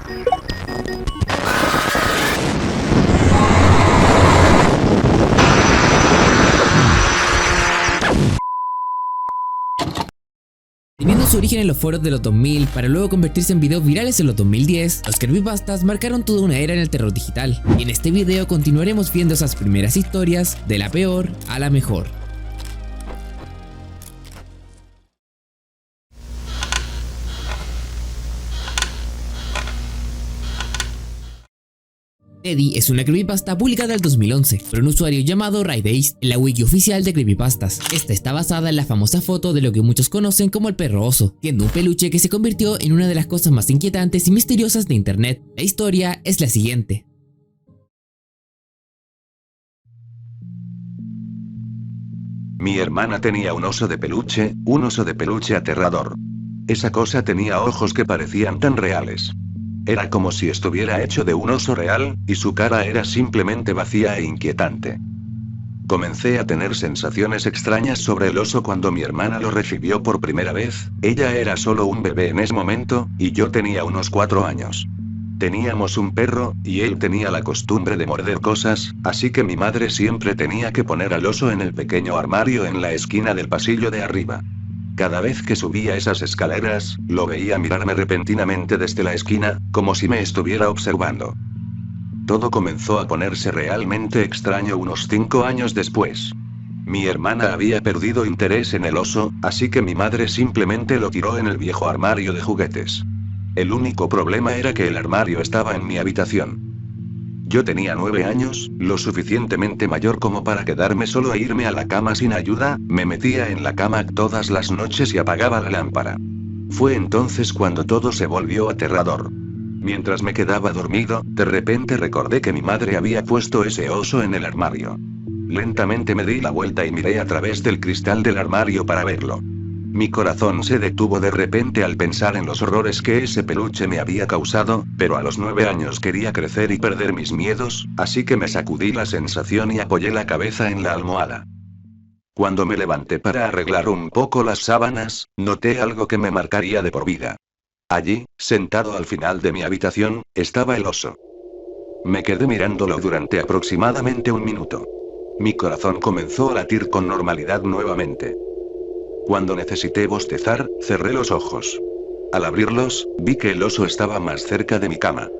Teniendo su origen en los foros de los 2000 para luego convertirse en videos virales en los 2010, los creepypastas marcaron toda una era en el terror digital, y en este video continuaremos viendo esas primeras historias de la peor a la mejor. Teddy es una creepypasta publicada en el 2011 por un usuario llamado Raydays en la wiki oficial de creepypastas. Esta está basada en la famosa foto de lo que muchos conocen como el perro oso, siendo un peluche que se convirtió en una de las cosas más inquietantes y misteriosas de internet. La historia es la siguiente. Mi hermana tenía un oso de peluche aterrador. Esa cosa tenía ojos que parecían tan reales. Era como si estuviera hecho de un oso real, y su cara era simplemente vacía e inquietante. Comencé a tener sensaciones extrañas sobre el oso cuando mi hermana lo recibió por primera vez. Ella era solo un bebé en ese momento, y yo tenía unos 4 años. Teníamos un perro, y él tenía la costumbre de morder cosas, así que mi madre siempre tenía que poner al oso en el pequeño armario en la esquina del pasillo de arriba. Cada vez que subía esas escaleras, lo veía mirarme repentinamente desde la esquina, como si me estuviera observando. Todo comenzó a ponerse realmente extraño unos 5 años después. Mi hermana había perdido interés en el oso, así que mi madre simplemente lo tiró en el viejo armario de juguetes. El único problema era que el armario estaba en mi habitación. Yo tenía 9 años, lo suficientemente mayor como para quedarme solo e irme a la cama sin ayuda. Me metía en la cama todas las noches y apagaba la lámpara. Fue entonces cuando todo se volvió aterrador. Mientras me quedaba dormido, de repente recordé que mi madre había puesto ese oso en el armario. Lentamente me di la vuelta y miré a través del cristal del armario para verlo. Mi corazón se detuvo de repente al pensar en los horrores que ese peluche me había causado, pero a los 9 años quería crecer y perder mis miedos, así que me sacudí la sensación y apoyé la cabeza en la almohada. Cuando me levanté para arreglar un poco las sábanas, noté algo que me marcaría de por vida. Allí, sentado al final de mi habitación, estaba el oso. Me quedé mirándolo durante aproximadamente un minuto. Mi corazón comenzó a latir con normalidad nuevamente. Cuando necesité bostezar, cerré los ojos. Al abrirlos, vi que el oso estaba más cerca de mi cama.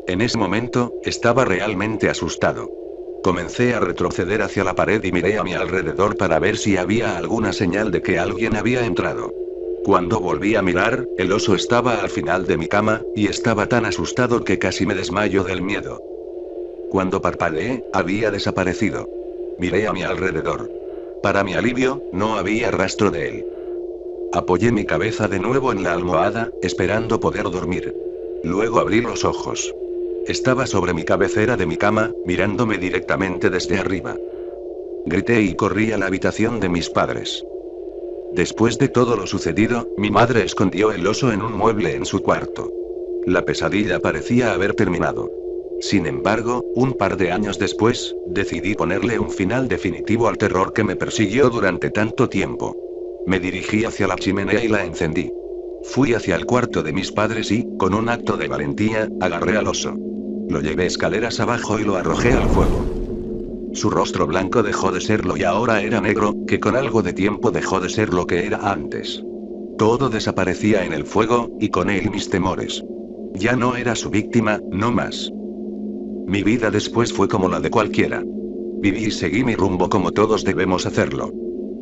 En ese momento, estaba realmente asustado. Comencé a retroceder hacia la pared y miré a mi alrededor para ver si había alguna señal de que alguien había entrado. Cuando volví a mirar, el oso estaba al final de mi cama, y estaba tan asustado que casi me desmayo del miedo. Cuando parpadeé, había desaparecido. Miré a mi alrededor. Para mi alivio, no había rastro de él. Apoyé mi cabeza de nuevo en la almohada, esperando poder dormir. Luego abrí los ojos. Estaba sobre mi cabecera de mi cama, mirándome directamente desde arriba. Grité y corrí a la habitación de mis padres. Después de todo lo sucedido, mi madre escondió el oso en un mueble en su cuarto. La pesadilla parecía haber terminado. Sin embargo, un par de años después, decidí ponerle un final definitivo al terror que me persiguió durante tanto tiempo. Me dirigí hacia la chimenea y la encendí. Fui hacia el cuarto de mis padres y, con un acto de valentía, agarré al oso. Lo llevé escaleras abajo y lo arrojé al fuego. Su rostro blanco dejó de serlo y ahora era negro, que con algo de tiempo dejó de ser lo que era antes. Todo desaparecía en el fuego, y con él mis temores. Ya no era su víctima, no más. Mi vida después fue como la de cualquiera. Viví y seguí mi rumbo como todos debemos hacerlo.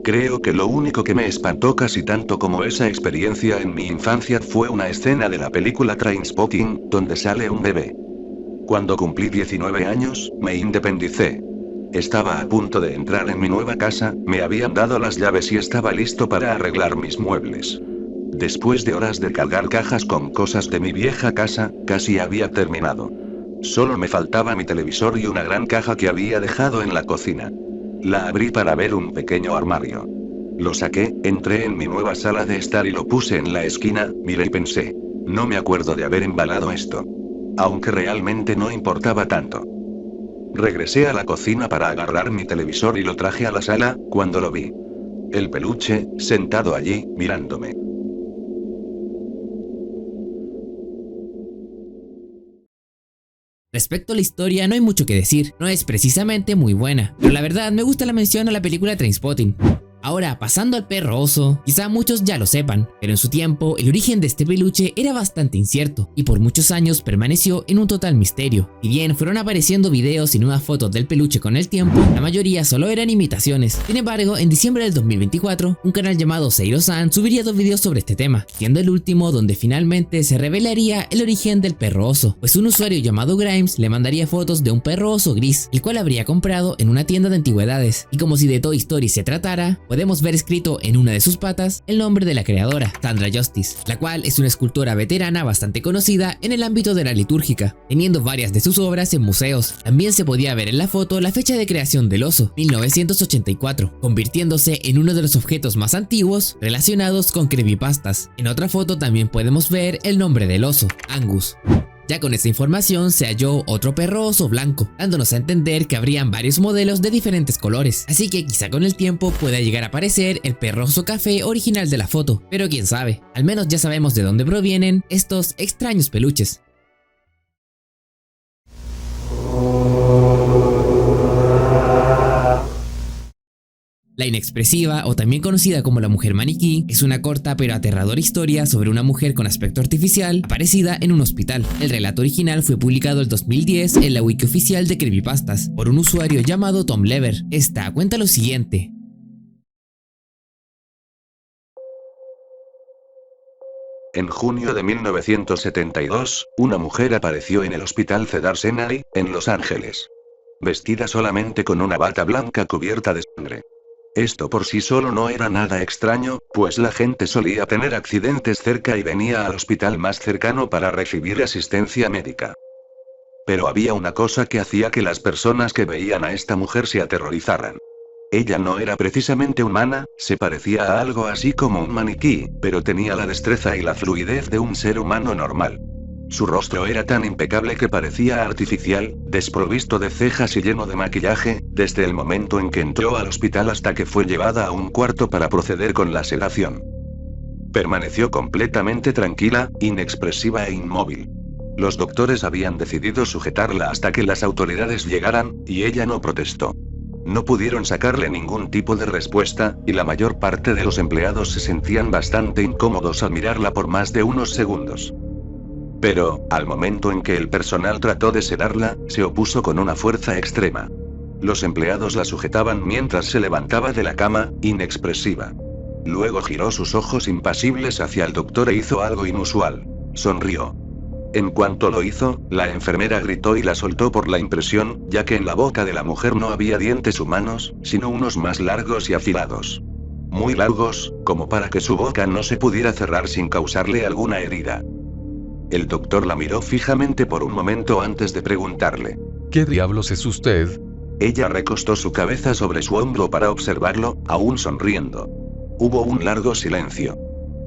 Creo que lo único que me espantó casi tanto como esa experiencia en mi infancia fue una escena de la película Trainspotting, donde sale un bebé. Cuando cumplí 19 años, me independicé. Estaba a punto de entrar en mi nueva casa, me habían dado las llaves y estaba listo para arreglar mis muebles. Después de horas de cargar cajas con cosas de mi vieja casa, casi había terminado. Solo me faltaba mi televisor y una gran caja que había dejado en la cocina. La abrí para ver un pequeño armario. Lo saqué, entré en mi nueva sala de estar y lo puse en la esquina, miré y pensé. No me acuerdo de haber embalado esto. Aunque realmente no importaba tanto. Regresé a la cocina para agarrar mi televisor y lo traje a la sala, cuando lo vi. El peluche, sentado allí, mirándome. Respecto a la historia no hay mucho que decir, no es precisamente muy buena, pero la verdad me gusta la mención a la película Trainspotting. Ahora, pasando al perro oso, quizá muchos ya lo sepan, pero en su tiempo el origen de este peluche era bastante incierto y por muchos años permaneció en un total misterio. Si bien fueron apareciendo videos y nuevas fotos del peluche con el tiempo, la mayoría solo eran imitaciones. Sin embargo, en diciembre del 2024, un canal llamado Seiro-san subiría 2 videos sobre este tema, siendo el último donde finalmente se revelaría el origen del perro oso, pues un usuario llamado Grimes le mandaría fotos de un perro oso gris, el cual habría comprado en una tienda de antigüedades, y como si de Toy Story se tratara, podemos ver escrito en una de sus patas el nombre de la creadora, Sandra Justice, la cual es una escultora veterana bastante conocida en el ámbito de la litúrgica, teniendo varias de sus obras en museos. También se podía ver en la foto la fecha de creación del oso, 1984, convirtiéndose en uno de los objetos más antiguos relacionados con creepypastas. En otra foto también podemos ver el nombre del oso, Angus. Ya con esta información se halló otro perro oso blanco, dándonos a entender que habrían varios modelos de diferentes colores, así que quizá con el tiempo pueda llegar a aparecer el perro oso café original de la foto, pero quién sabe, al menos ya sabemos de dónde provienen estos extraños peluches. La inexpresiva, o también conocida como la mujer maniquí, es una corta pero aterradora historia sobre una mujer con aspecto artificial aparecida en un hospital. El relato original fue publicado el 2010 en la wiki oficial de Creepypastas por un usuario llamado Tom Lever. Esta cuenta lo siguiente. En junio de 1972, una mujer apareció en el Hospital Cedars-Sinai, en Los Ángeles. Vestida solamente con una bata blanca cubierta de sangre. Esto por sí solo no era nada extraño, pues la gente solía tener accidentes cerca y venía al hospital más cercano para recibir asistencia médica. Pero había una cosa que hacía que las personas que veían a esta mujer se aterrorizaran. Ella no era precisamente humana, se parecía a algo así como un maniquí, pero tenía la destreza y la fluidez de un ser humano normal. Su rostro era tan impecable que parecía artificial, desprovisto de cejas y lleno de maquillaje, desde el momento en que entró al hospital hasta que fue llevada a un cuarto para proceder con la sedación. Permaneció completamente tranquila, inexpresiva e inmóvil. Los doctores habían decidido sujetarla hasta que las autoridades llegaran, y ella no protestó. No pudieron sacarle ningún tipo de respuesta, y la mayor parte de los empleados se sentían bastante incómodos al mirarla por más de unos segundos. Pero, al momento en que el personal trató de sedarla, se opuso con una fuerza extrema. Los empleados la sujetaban mientras se levantaba de la cama, inexpresiva. Luego giró sus ojos impasibles hacia el doctor e hizo algo inusual. Sonrió. En cuanto lo hizo, la enfermera gritó y la soltó por la impresión, ya que en la boca de la mujer no había dientes humanos, sino unos más largos y afilados. Muy largos, como para que su boca no se pudiera cerrar sin causarle alguna herida. El doctor la miró fijamente por un momento antes de preguntarle: ¿Qué diablos es usted? Ella recostó su cabeza sobre su hombro para observarlo, aún sonriendo. Hubo un largo silencio.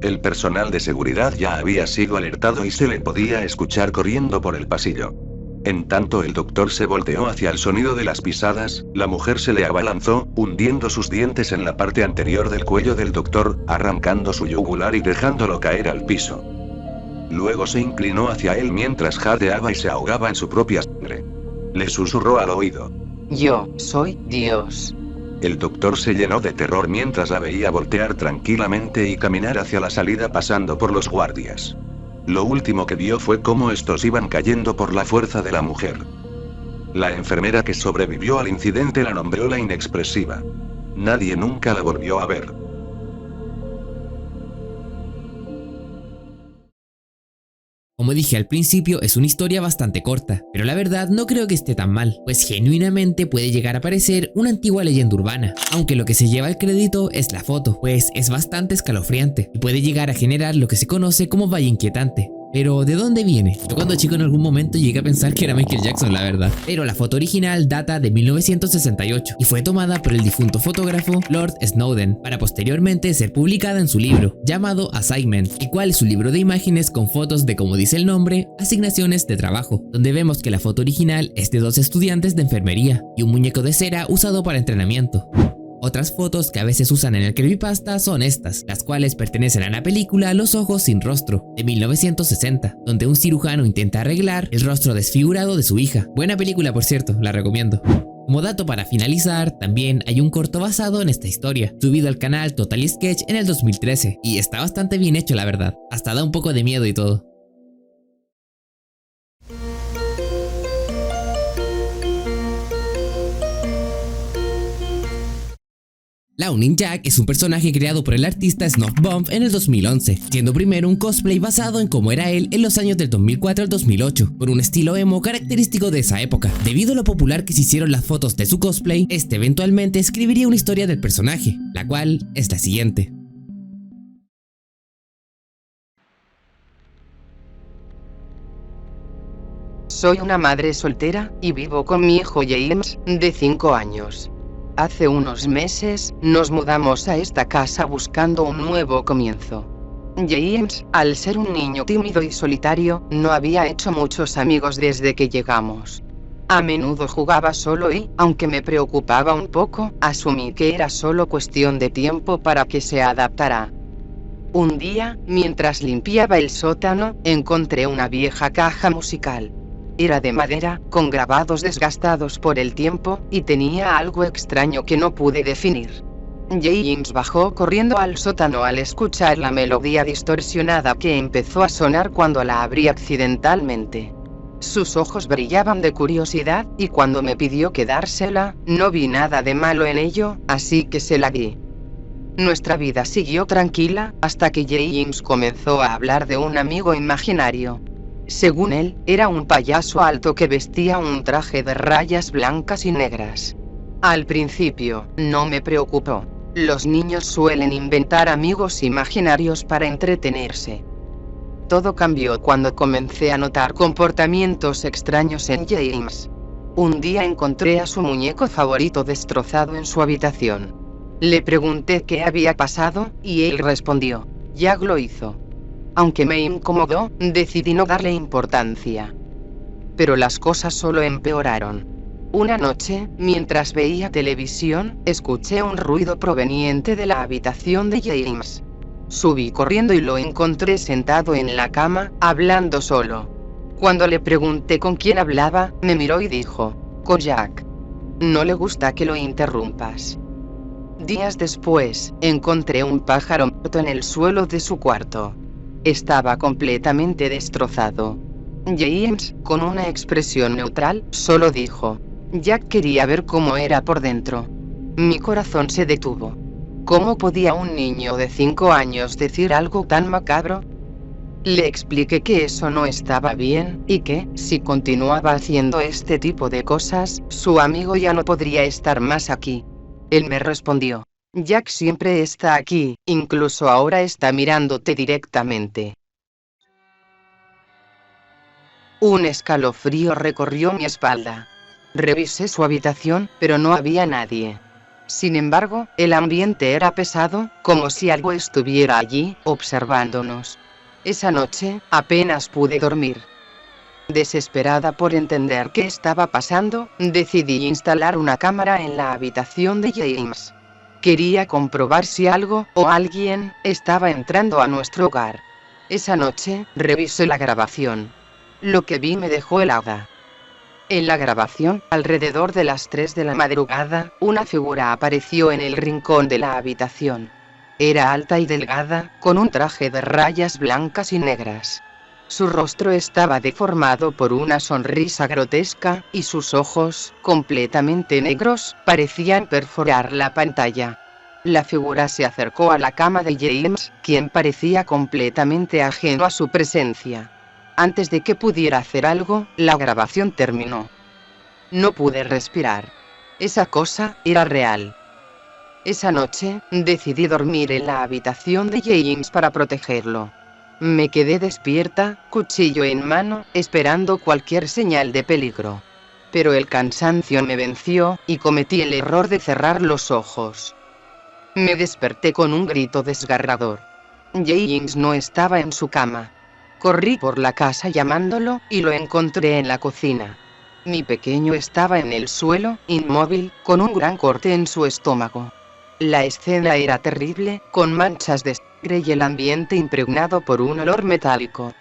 El personal de seguridad ya había sido alertado y se le podía escuchar corriendo por el pasillo. En tanto el doctor se volteó hacia el sonido de las pisadas, la mujer se le abalanzó, hundiendo sus dientes en la parte anterior del cuello del doctor, arrancando su yugular y dejándolo caer al piso. Luego se inclinó hacia él mientras jadeaba y se ahogaba en su propia sangre. Le susurró al oído: Yo soy Dios. El doctor se llenó de terror mientras la veía voltear tranquilamente y caminar hacia la salida pasando por los guardias. Lo último que vio fue cómo estos iban cayendo por la fuerza de la mujer. La enfermera que sobrevivió al incidente la nombró la inexpresiva. Nadie nunca la volvió a ver. Como dije al principio, es una historia bastante corta, pero la verdad no creo que esté tan mal, pues genuinamente puede llegar a parecer una antigua leyenda urbana, aunque lo que se lleva el crédito es la foto, pues es bastante escalofriante y puede llegar a generar lo que se conoce como valle inquietante. Pero, ¿de dónde viene? Yo cuando chico en algún momento llegué a pensar que era Michael Jackson, la verdad. Pero la foto original data de 1968 y fue tomada por el difunto fotógrafo Lord Snowden para posteriormente ser publicada en su libro, llamado Assignment, el cual es un libro de imágenes con fotos de, como dice el nombre, asignaciones de trabajo, donde vemos que la foto original es de 2 estudiantes de enfermería y un muñeco de cera usado para entrenamiento. Otras fotos que a veces usan en el creepypasta son estas, las cuales pertenecen a la película Los ojos sin rostro, de 1960, donde un cirujano intenta arreglar el rostro desfigurado de su hija. Buena película, por cierto, la recomiendo. Como dato para finalizar, también hay un corto basado en esta historia, subido al canal Total Sketch en el 2013, y está bastante bien hecho, la verdad, hasta da un poco de miedo y todo. Laughing Jack es un personaje creado por el artista Snuff Bomb en el 2011, siendo primero un cosplay basado en cómo era él en los años del 2004 al 2008, con un estilo emo característico de esa época. Debido a lo popular que se hicieron las fotos de su cosplay, este eventualmente escribiría una historia del personaje, la cual es la siguiente. Soy una madre soltera, y vivo con mi hijo James, de 5 años. Hace unos meses, nos mudamos a esta casa buscando un nuevo comienzo. James, al ser un niño tímido y solitario, no había hecho muchos amigos desde que llegamos. A menudo jugaba solo y, aunque me preocupaba un poco, asumí que era solo cuestión de tiempo para que se adaptara. Un día, mientras limpiaba el sótano, encontré una vieja caja musical. Era de madera, con grabados desgastados por el tiempo, y tenía algo extraño que no pude definir. James bajó corriendo al sótano al escuchar la melodía distorsionada que empezó a sonar cuando la abrí accidentalmente. Sus ojos brillaban de curiosidad, y cuando me pidió quedársela, no vi nada de malo en ello, así que se la di. Nuestra vida siguió tranquila, hasta que James comenzó a hablar de un amigo imaginario. Según él, era un payaso alto que vestía un traje de rayas blancas y negras. Al principio, no me preocupó. Los niños suelen inventar amigos imaginarios para entretenerse. Todo cambió cuando comencé a notar comportamientos extraños en James. Un día encontré a su muñeco favorito destrozado en su habitación. Le pregunté qué había pasado, y él respondió: Jack lo hizo. Aunque me incomodó, decidí no darle importancia. Pero las cosas solo empeoraron. Una noche, mientras veía televisión, escuché un ruido proveniente de la habitación de James. Subí corriendo y lo encontré sentado en la cama, hablando solo. Cuando le pregunté con quién hablaba, me miró y dijo: con Jack. No le gusta que lo interrumpas. Días después, encontré un pájaro muerto en el suelo de su cuarto. Estaba completamente destrozado. James, con una expresión neutral, solo dijo: Jack quería ver cómo era por dentro. Mi corazón se detuvo. ¿Cómo podía un niño de 5 años decir algo tan macabro? Le expliqué que eso no estaba bien, y que, si continuaba haciendo este tipo de cosas, su amigo ya no podría estar más aquí. Él me respondió: Jack siempre está aquí, incluso ahora está mirándote directamente. Un escalofrío recorrió mi espalda. Revisé su habitación, pero no había nadie. Sin embargo, el ambiente era pesado, como si algo estuviera allí, observándonos. Esa noche, apenas pude dormir. Desesperada por entender qué estaba pasando, decidí instalar una cámara en la habitación de James. Quería comprobar si algo, o alguien, estaba entrando a nuestro hogar. Esa noche, revisé la grabación. Lo que vi me dejó helada. En la grabación, alrededor de las 3 de la madrugada, una figura apareció en el rincón de la habitación. Era alta y delgada, con un traje de rayas blancas y negras. Su rostro estaba deformado por una sonrisa grotesca, y sus ojos, completamente negros, parecían perforar la pantalla. La figura se acercó a la cama de James, quien parecía completamente ajeno a su presencia. Antes de que pudiera hacer algo, la grabación terminó. No pude respirar. Esa cosa era real. Esa noche, decidí dormir en la habitación de James para protegerlo. Me quedé despierta, cuchillo en mano, esperando cualquier señal de peligro. Pero el cansancio me venció, y cometí el error de cerrar los ojos. Me desperté con un grito desgarrador. James no estaba en su cama. Corrí por la casa llamándolo, y lo encontré en la cocina. Mi pequeño estaba en el suelo, inmóvil, con un gran corte en su estómago. La escena era terrible, con manchas de sangre y el ambiente impregnado por un olor metálico.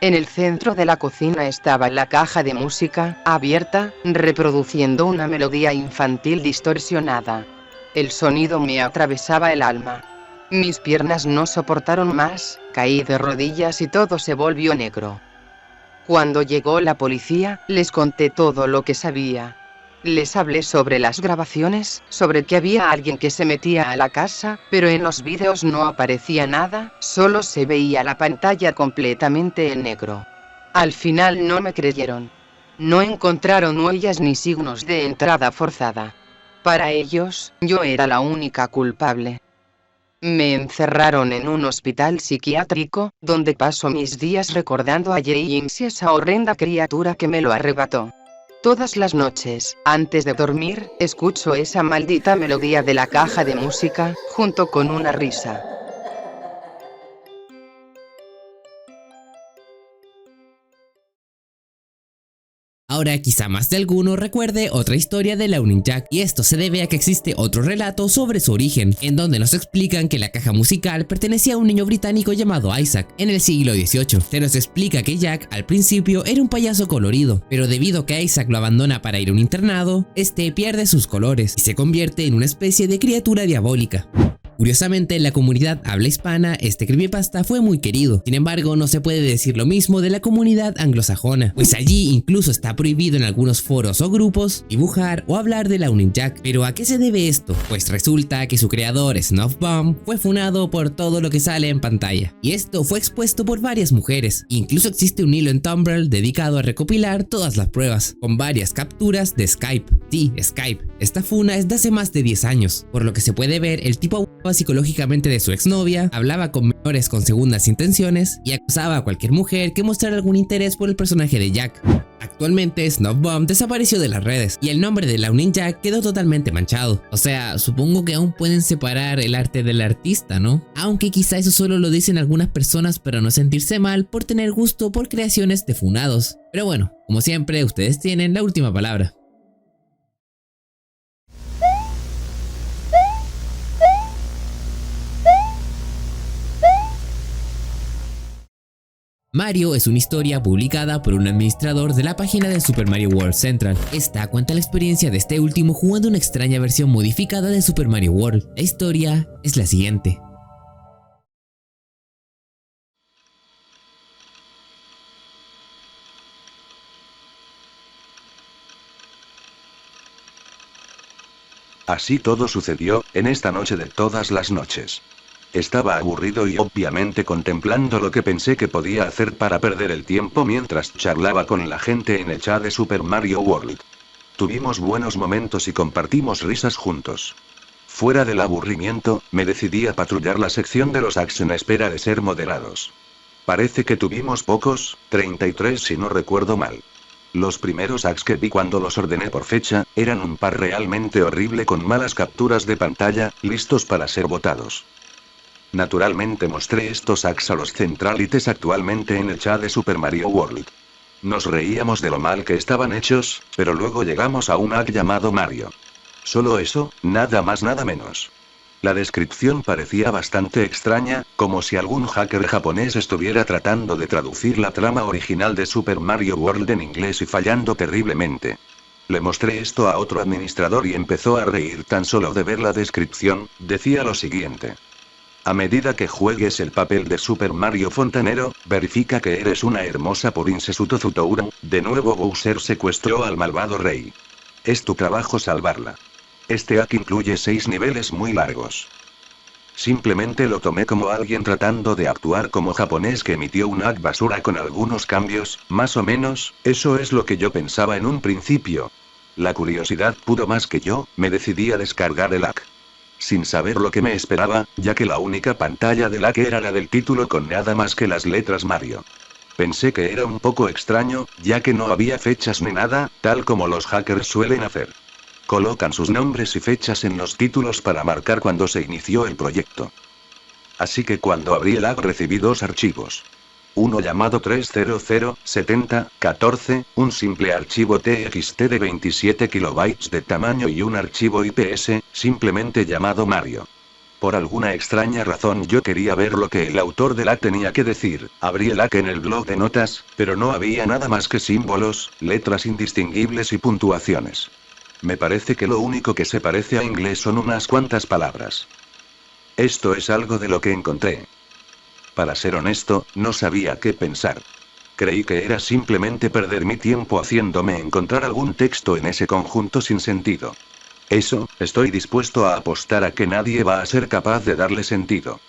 En el centro de la cocina estaba la caja de música, abierta, reproduciendo una melodía infantil distorsionada. El sonido me atravesaba el alma. Mis piernas no soportaron más, caí de rodillas y todo se volvió negro. Cuando llegó la policía, les conté todo lo que sabía. Les hablé sobre las grabaciones, sobre que había alguien que se metía a la casa, pero en los vídeos no aparecía nada, solo se veía la pantalla completamente en negro. Al final no me creyeron. No encontraron huellas ni signos de entrada forzada. Para ellos, yo era la única culpable. Me encerraron en un hospital psiquiátrico, donde paso mis días recordando a James y esa horrenda criatura que me lo arrebató. Todas las noches, antes de dormir, escucho esa maldita melodía de la caja de música, junto con una risa. Ahora quizá más de alguno recuerde otra historia de la Union Jack, y esto se debe a que existe otro relato sobre su origen, en donde nos explican que la caja musical pertenecía a un niño británico llamado Isaac, en el siglo XVIII. Se nos explica que Jack al principio era un payaso colorido, pero debido a que Isaac lo abandona para ir a un internado, este pierde sus colores y se convierte en una especie de criatura diabólica. Curiosamente, en la comunidad habla hispana, este creepypasta fue muy querido. Sin embargo, no se puede decir lo mismo de la comunidad anglosajona, pues allí incluso está prohibido en algunos foros o grupos dibujar o hablar de la Union Jack. ¿Pero a qué se debe esto? Pues resulta que su creador, Snuff Bomb, fue funado por todo lo que sale en pantalla. Y esto fue expuesto por varias mujeres. Incluso existe un hilo en Tumblr dedicado a recopilar todas las pruebas, con varias capturas de Skype. Sí, Skype. Esta funa es de hace más de 10 años, por lo que se puede ver el tipo psicológicamente de su exnovia, hablaba con menores con segundas intenciones y acosaba a cualquier mujer que mostrara algún interés por el personaje de Jack. Actualmente Snuff Bomb desapareció de las redes y el nombre de la Union Jack quedó totalmente manchado. O sea, supongo que aún pueden separar el arte del artista, ¿no? Aunque quizá eso solo lo dicen algunas personas para no sentirse mal por tener gusto por creaciones de funados. Pero bueno, como siempre, ustedes tienen la última palabra. Mario es una historia publicada por un administrador de la página de Super Mario World Central. Esta cuenta la experiencia de este último jugando una extraña versión modificada de Super Mario World. La historia es la siguiente. Así todo sucedió, en esta noche de todas las noches. Estaba aburrido y obviamente contemplando lo que pensé que podía hacer para perder el tiempo mientras charlaba con la gente en el chat de Super Mario World. Tuvimos buenos momentos y compartimos risas juntos. Fuera del aburrimiento, me decidí a patrullar la sección de los hacks en espera de ser moderados. Parece que tuvimos pocos, 33 si no recuerdo mal. Los primeros hacks que vi cuando los ordené por fecha, eran un par realmente horrible con malas capturas de pantalla, listos para ser votados. Naturalmente mostré estos hacks a los centralites actualmente en el chat de Super Mario World. Nos reíamos de lo mal que estaban hechos, pero luego llegamos a un hack llamado Mario. Solo eso, nada más nada menos. La descripción parecía bastante extraña, como si algún hacker japonés estuviera tratando de traducir la trama original de Super Mario World en inglés y fallando terriblemente. Le mostré esto a otro administrador y empezó a reír tan solo de ver la descripción. Decía lo siguiente: a medida que juegues el papel de Super Mario Fontanero, verifica que eres una hermosa Princesuto Zutoura. De nuevo Bowser secuestró al malvado rey. Es tu trabajo salvarla. Este hack incluye 6 niveles muy largos. Simplemente lo tomé como alguien tratando de actuar como japonés que emitió un hack basura con algunos cambios, más o menos, eso es lo que yo pensaba en un principio. La curiosidad pudo más que yo, me decidí a descargar el hack. Sin saber lo que me esperaba, ya que la única pantalla del hack era la del título con nada más que las letras Mario. Pensé que era un poco extraño, ya que no había fechas ni nada, tal como los hackers suelen hacer. Colocan sus nombres y fechas en los títulos para marcar cuando se inició el proyecto. Así que cuando abrí el hack recibí 2 archivos. Uno llamado 3007014, un simple archivo TXT de 27 kilobytes de tamaño y un archivo IPS, simplemente llamado Mario. Por alguna extraña razón yo quería ver lo que el autor del hack tenía que decir. Abrí el hack en el blog de notas, pero no había nada más que símbolos, letras indistinguibles y puntuaciones. Me parece que lo único que se parece a inglés son unas cuantas palabras. Esto es algo de lo que encontré. Para ser honesto, no sabía qué pensar. Creí que era simplemente perder mi tiempo haciéndome encontrar algún texto en ese conjunto sin sentido. Eso, estoy dispuesto a apostar a que nadie va a ser capaz de darle sentido.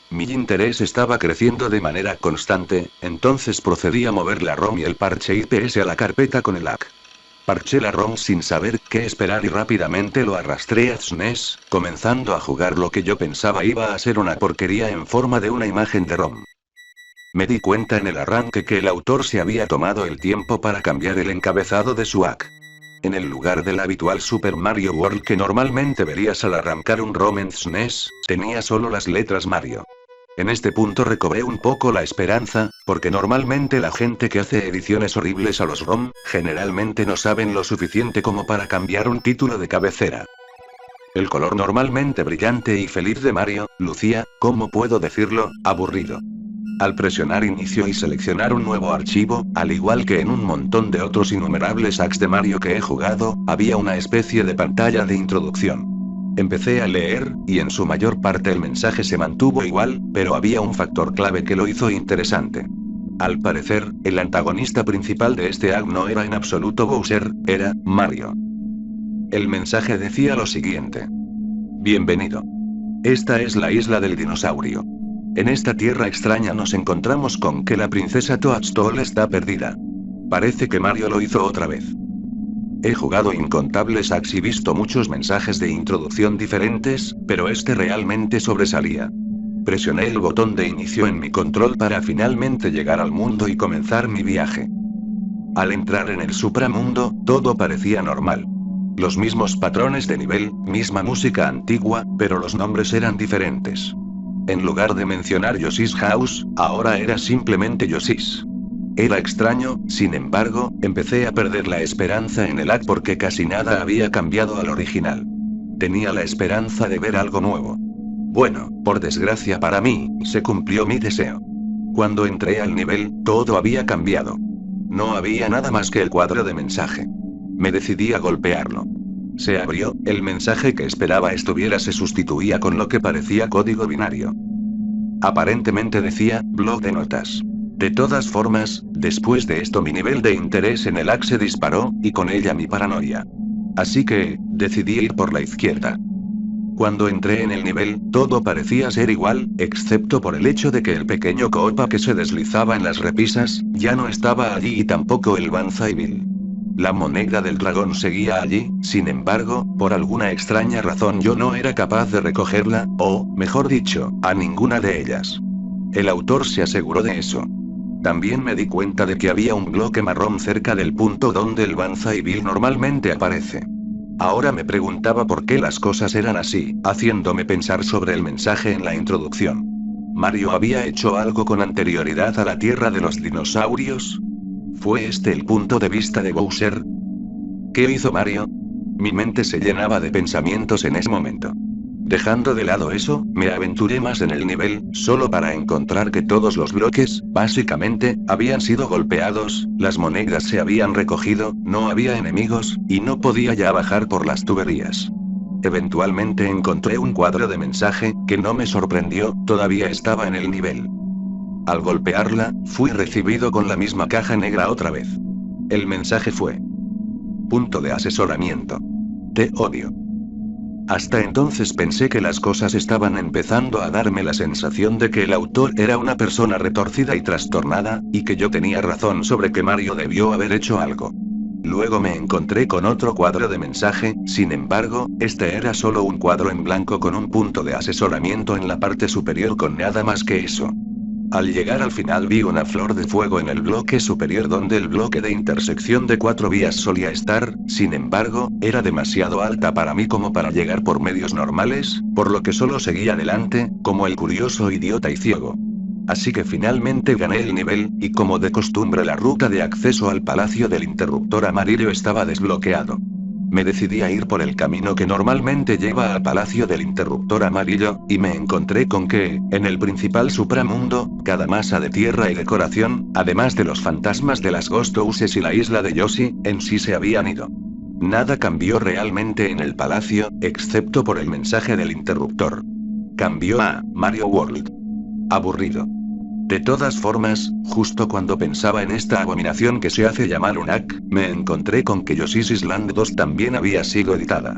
Mi interés estaba creciendo de manera constante, entonces procedí a mover la ROM y el parche IPS a la carpeta con el hack. Parché la ROM sin saber qué esperar y rápidamente lo arrastré a SNES, comenzando a jugar lo que yo pensaba iba a ser una porquería en forma de una imagen de ROM. Me di cuenta en el arranque que el autor se había tomado el tiempo para cambiar el encabezado de su hack. En el lugar del habitual Super Mario World que normalmente verías al arrancar un ROM en SNES, tenía solo las letras Mario. En este punto recobré un poco la esperanza, porque normalmente la gente que hace ediciones horribles a los ROM, generalmente no saben lo suficiente como para cambiar un título de cabecera. El color normalmente brillante y feliz de Mario, lucía, ¿cómo puedo decirlo?, aburrido. Al presionar inicio y seleccionar un nuevo archivo, al igual que en un montón de otros innumerables hacks de Mario que he jugado, había una especie de pantalla de introducción. Empecé a leer, y en su mayor parte el mensaje se mantuvo igual, pero había un factor clave que lo hizo interesante. Al parecer, el antagonista principal de este hack no era en absoluto Bowser, era Mario. El mensaje decía lo siguiente. Bienvenido. Esta es la isla del dinosaurio. En esta tierra extraña nos encontramos con que la princesa Toadstool está perdida. Parece que Mario lo hizo otra vez. He jugado incontables hacks y visto muchos mensajes de introducción diferentes, pero este realmente sobresalía. Presioné el botón de inicio en mi control para finalmente llegar al mundo y comenzar mi viaje. Al entrar en el supramundo, todo parecía normal. Los mismos patrones de nivel, misma música antigua, pero los nombres eran diferentes. En lugar de mencionar Yoshi's House, ahora era simplemente Yoshi's. Era extraño, sin embargo, empecé a perder la esperanza en el hack porque casi nada había cambiado al original. Tenía la esperanza de ver algo nuevo. Bueno, por desgracia para mí, se cumplió mi deseo. Cuando entré al nivel, todo había cambiado. No había nada más que el cuadro de mensaje. Me decidí a golpearlo. Se abrió, el mensaje que esperaba estuviera se sustituía con lo que parecía código binario. Aparentemente decía, blog de notas. De todas formas, después de esto mi nivel de interés en el hack se disparó, y con ella mi paranoia. Así que, decidí ir por la izquierda. Cuando entré en el nivel, todo parecía ser igual, excepto por el hecho de que el pequeño Koopa que se deslizaba en las repisas, ya no estaba allí y tampoco el Banzai Bill. La moneda del dragón seguía allí, sin embargo, por alguna extraña razón yo no era capaz de recogerla, o, mejor dicho, a ninguna de ellas. El autor se aseguró de eso. También me di cuenta de que había un bloque marrón cerca del punto donde el Banzai Bill normalmente aparece. Ahora me preguntaba por qué las cosas eran así, haciéndome pensar sobre el mensaje en la introducción. ¿Mario había hecho algo con anterioridad a la Tierra de los Dinosaurios? ¿Fue este el punto de vista de Bowser? ¿Qué hizo Mario? Mi mente se llenaba de pensamientos en ese momento. Dejando de lado eso, me aventuré más en el nivel, solo para encontrar que todos los bloques, básicamente, habían sido golpeados, las monedas se habían recogido, no había enemigos, y no podía ya bajar por las tuberías. Eventualmente encontré un cuadro de mensaje, que no me sorprendió, todavía estaba en el nivel. Al golpearla, fui recibido con la misma caja negra otra vez. El mensaje fue: punto de asesoramiento. Te odio. Hasta entonces pensé que las cosas estaban empezando a darme la sensación de que el autor era una persona retorcida y trastornada, y que yo tenía razón sobre que Mario debió haber hecho algo. Luego me encontré con otro cuadro de mensaje, sin embargo, este era solo un cuadro en blanco con un punto de asesoramiento en la parte superior con nada más que eso. Al llegar al final vi una flor de fuego en el bloque superior donde el bloque de intersección de 4 vías solía estar, sin embargo, era demasiado alta para mí como para llegar por medios normales, por lo que solo seguí adelante, como el curioso idiota y ciego. Así que finalmente gané el nivel, y como de costumbre la ruta de acceso al Palacio del Interruptor Amarillo estaba desbloqueado. Me decidí a ir por el camino que normalmente lleva al Palacio del Interruptor Amarillo, y me encontré con que, en el principal supramundo, cada masa de tierra y decoración, además de los fantasmas de las Ghost Houses y la isla de Yoshi, en sí se habían ido. Nada cambió realmente en el palacio, excepto por el mensaje del interruptor. Cambió a Mario World. Aburrido. De todas formas, justo cuando pensaba en esta abominación que se hace llamar UNAC, me encontré con que Yoshi's Island 2 también había sido editada.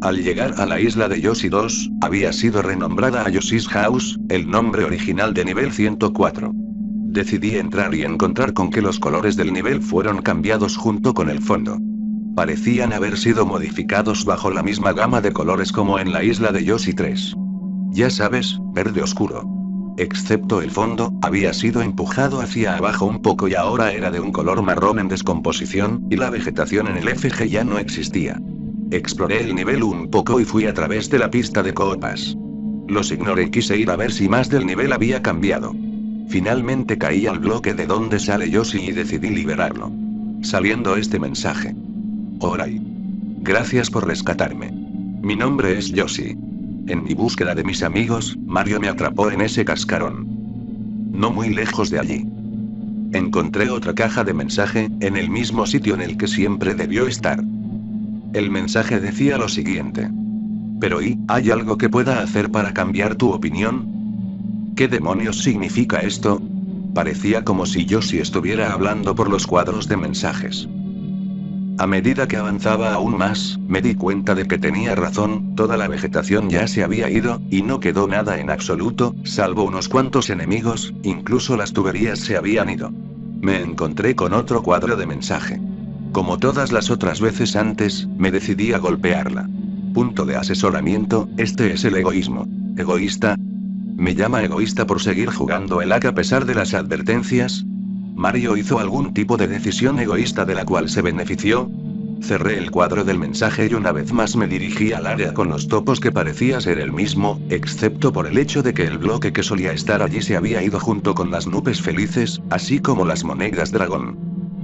Al llegar a la isla de Yoshi 2, había sido renombrada a Yoshi's House, el nombre original de nivel 104. Decidí entrar y encontrar con que los colores del nivel fueron cambiados junto con el fondo. Parecían haber sido modificados bajo la misma gama de colores como en la isla de Yoshi 3. Ya sabes, verde oscuro. Excepto el fondo, había sido empujado hacia abajo un poco y ahora era de un color marrón en descomposición, y la vegetación en el FG ya no existía. Exploré el nivel un poco y fui a través de la pista de copas. Los ignoré y quise ir a ver si más del nivel había cambiado. Finalmente caí al bloque de donde sale Yoshi y decidí liberarlo. Saliendo este mensaje. Orai. Gracias por rescatarme. Mi nombre es Yoshi. En mi búsqueda de mis amigos, Mario me atrapó en ese cascarón. No muy lejos de allí. Encontré otra caja de mensaje, en el mismo sitio en el que siempre debió estar. El mensaje decía lo siguiente. Pero ¿hay algo que pueda hacer para cambiar tu opinión? ¿Qué demonios significa esto? Parecía como si Yoshi estuviera hablando por los cuadros de mensajes. A medida que avanzaba aún más, me di cuenta de que tenía razón, toda la vegetación ya se había ido, y no quedó nada en absoluto, salvo unos cuantos enemigos, incluso las tuberías se habían ido. Me encontré con otro cuadro de mensaje. Como todas las otras veces antes, me decidí a golpearla. Punto de asesoramiento, este es el egoísmo. ¿Egoísta? ¿Me llama egoísta por seguir jugando el AK a pesar de las advertencias? ¿Mario hizo algún tipo de decisión egoísta de la cual se benefició? Cerré el cuadro del mensaje y una vez más me dirigí al área con los topos que parecía ser el mismo, excepto por el hecho de que el bloque que solía estar allí se había ido junto con las nubes felices, así como las monedas dragón.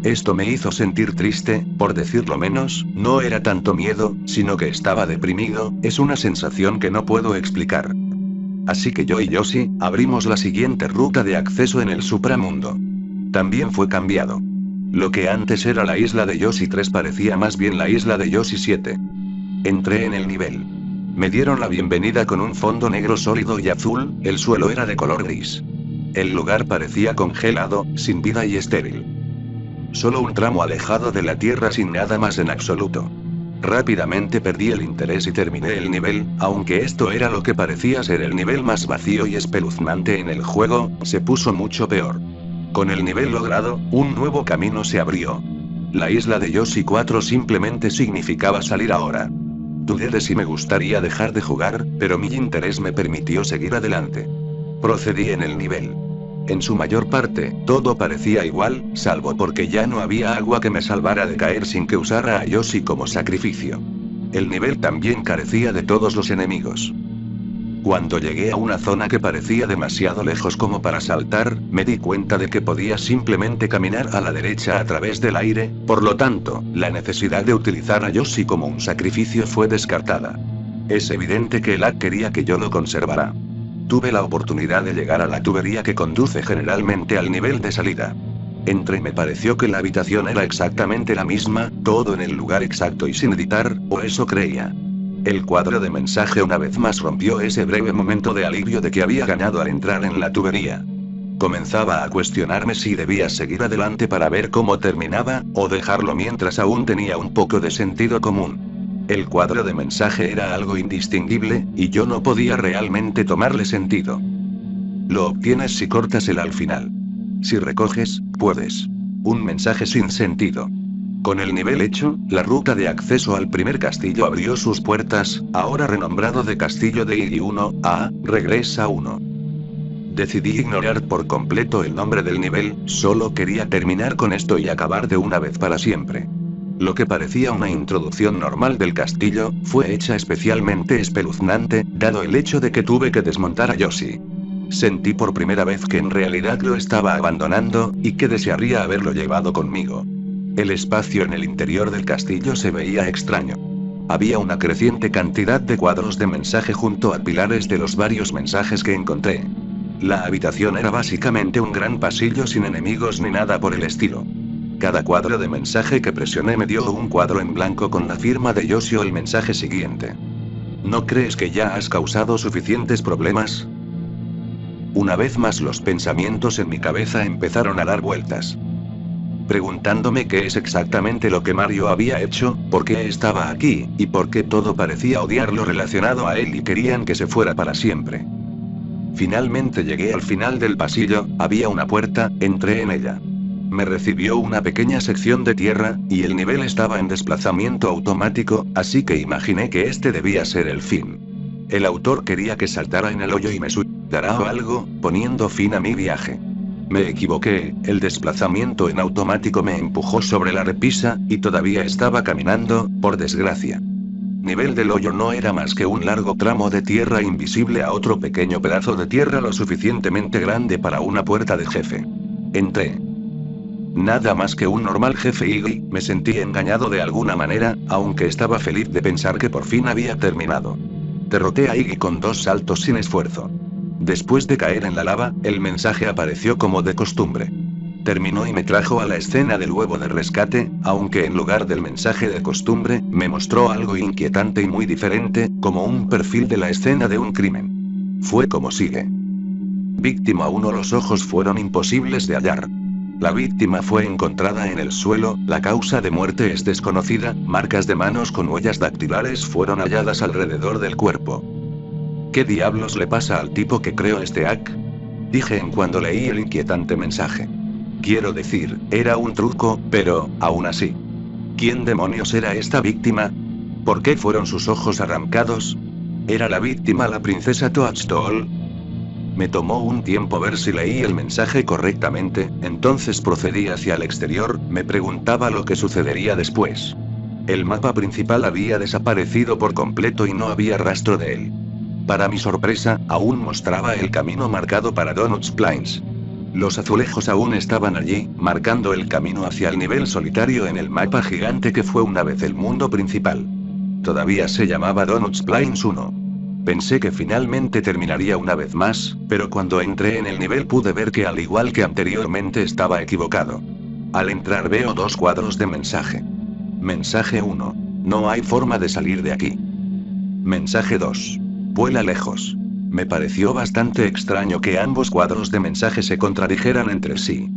Esto me hizo sentir triste, por decirlo menos, no era tanto miedo, sino que estaba deprimido, es una sensación que no puedo explicar. Así que yo y Yoshi, abrimos la siguiente ruta de acceso en el supramundo. También fue cambiado. Lo que antes era la isla de Yoshi 3 parecía más bien la isla de Yoshi 7. Entré en el nivel. Me dieron la bienvenida con un fondo negro sólido y azul, el suelo era de color gris. El lugar parecía congelado, sin vida y estéril. Solo un tramo alejado de la tierra sin nada más en absoluto. Rápidamente perdí el interés y terminé el nivel, aunque esto era lo que parecía ser el nivel más vacío y espeluznante en el juego, se puso mucho peor. Con el nivel logrado, un nuevo camino se abrió. La isla de Yoshi 4 simplemente significaba salir ahora. Dudé de si me gustaría dejar de jugar, pero mi interés me permitió seguir adelante. Procedí en el nivel. En su mayor parte, todo parecía igual, salvo porque ya no había agua que me salvara de caer sin que usara a Yoshi como sacrificio. El nivel también carecía de todos los enemigos. Cuando llegué a una zona que parecía demasiado lejos como para saltar, me di cuenta de que podía simplemente caminar a la derecha a través del aire, por lo tanto, la necesidad de utilizar a Yoshi como un sacrificio fue descartada. Es evidente que el AK quería que yo lo conservara. Tuve la oportunidad de llegar a la tubería que conduce generalmente al nivel de salida. Entré y me pareció que la habitación era exactamente la misma, todo en el lugar exacto y sin editar, o eso creía. El cuadro de mensaje una vez más rompió ese breve momento de alivio de que había ganado al entrar en la tubería. Comenzaba a cuestionarme si debía seguir adelante para ver cómo terminaba, o dejarlo mientras aún tenía un poco de sentido común. El cuadro de mensaje era algo indistinguible, y yo no podía realmente tomarle sentido. Lo obtienes si cortas el al final. Si recoges, puedes. Un mensaje sin sentido. Con el nivel hecho, la ruta de acceso al primer castillo abrió sus puertas, ahora renombrado de Castillo de Iggy 1, regresa 1. Decidí ignorar por completo el nombre del nivel, solo quería terminar con esto y acabar de una vez para siempre. Lo que parecía una introducción normal del castillo, fue hecha especialmente espeluznante, dado el hecho de que tuve que desmontar a Yoshi. Sentí por primera vez que en realidad lo estaba abandonando, y que desearía haberlo llevado conmigo. El espacio en el interior del castillo se veía extraño. Había una creciente cantidad de cuadros de mensaje junto a pilares de los varios mensajes que encontré. La habitación era básicamente un gran pasillo sin enemigos ni nada por el estilo. Cada cuadro de mensaje que presioné me dio un cuadro en blanco con la firma de Yoshi o el mensaje siguiente. ¿No crees que ya has causado suficientes problemas? Una vez más los pensamientos en mi cabeza empezaron a dar vueltas. Preguntándome qué es exactamente lo que Mario había hecho, por qué estaba aquí, y por qué todo parecía odiar lo relacionado a él y querían que se fuera para siempre. Finalmente llegué al final del pasillo, había una puerta, entré en ella. Me recibió una pequeña sección de tierra, y el nivel estaba en desplazamiento automático, así que imaginé que este debía ser el fin. El autor quería que saltara en el hoyo y me suicidara o algo, poniendo fin a mi viaje. Me equivoqué, el desplazamiento en automático me empujó sobre la repisa, y todavía estaba caminando, por desgracia. Nivel del hoyo no era más que un largo tramo de tierra invisible a otro pequeño pedazo de tierra lo suficientemente grande para una puerta de jefe. Entré. Nada más que un normal jefe y me sentí engañado de alguna manera, aunque estaba feliz de pensar que por fin había terminado. Derroté a Iggy con 2 saltos sin esfuerzo. Después de caer en la lava, el mensaje apareció como de costumbre. Terminó y me trajo a la escena del huevo de rescate, aunque en lugar del mensaje de costumbre, me mostró algo inquietante y muy diferente, como un perfil de la escena de un crimen. Fue como sigue. Víctima 1. Los ojos fueron imposibles de hallar. La víctima fue encontrada en el suelo, la causa de muerte es desconocida, marcas de manos con huellas dactilares fueron halladas alrededor del cuerpo. ¿Qué diablos le pasa al tipo que creó este hack? Dije en cuando leí el inquietante mensaje. Quiero decir, era un truco, pero, aún así. ¿Quién demonios era esta víctima? ¿Por qué fueron sus ojos arrancados? ¿Era la víctima la princesa Toadstool? Me tomó un tiempo ver si leí el mensaje correctamente, entonces procedí hacia el exterior, me preguntaba lo que sucedería después. El mapa principal había desaparecido por completo y no había rastro de él. Para mi sorpresa, aún mostraba el camino marcado para Donuts Plains. Los azulejos aún estaban allí, marcando el camino hacia el nivel solitario en el mapa gigante que fue una vez el mundo principal. Todavía se llamaba Donuts Plains 1. Pensé que finalmente terminaría una vez más, pero cuando entré en el nivel pude ver que al igual que anteriormente estaba equivocado. Al entrar veo 2 cuadros de mensaje. Mensaje 1. No hay forma de salir de aquí. Mensaje 2. Vuela lejos. Me pareció bastante extraño que ambos cuadros de mensaje se contradijeran entre sí.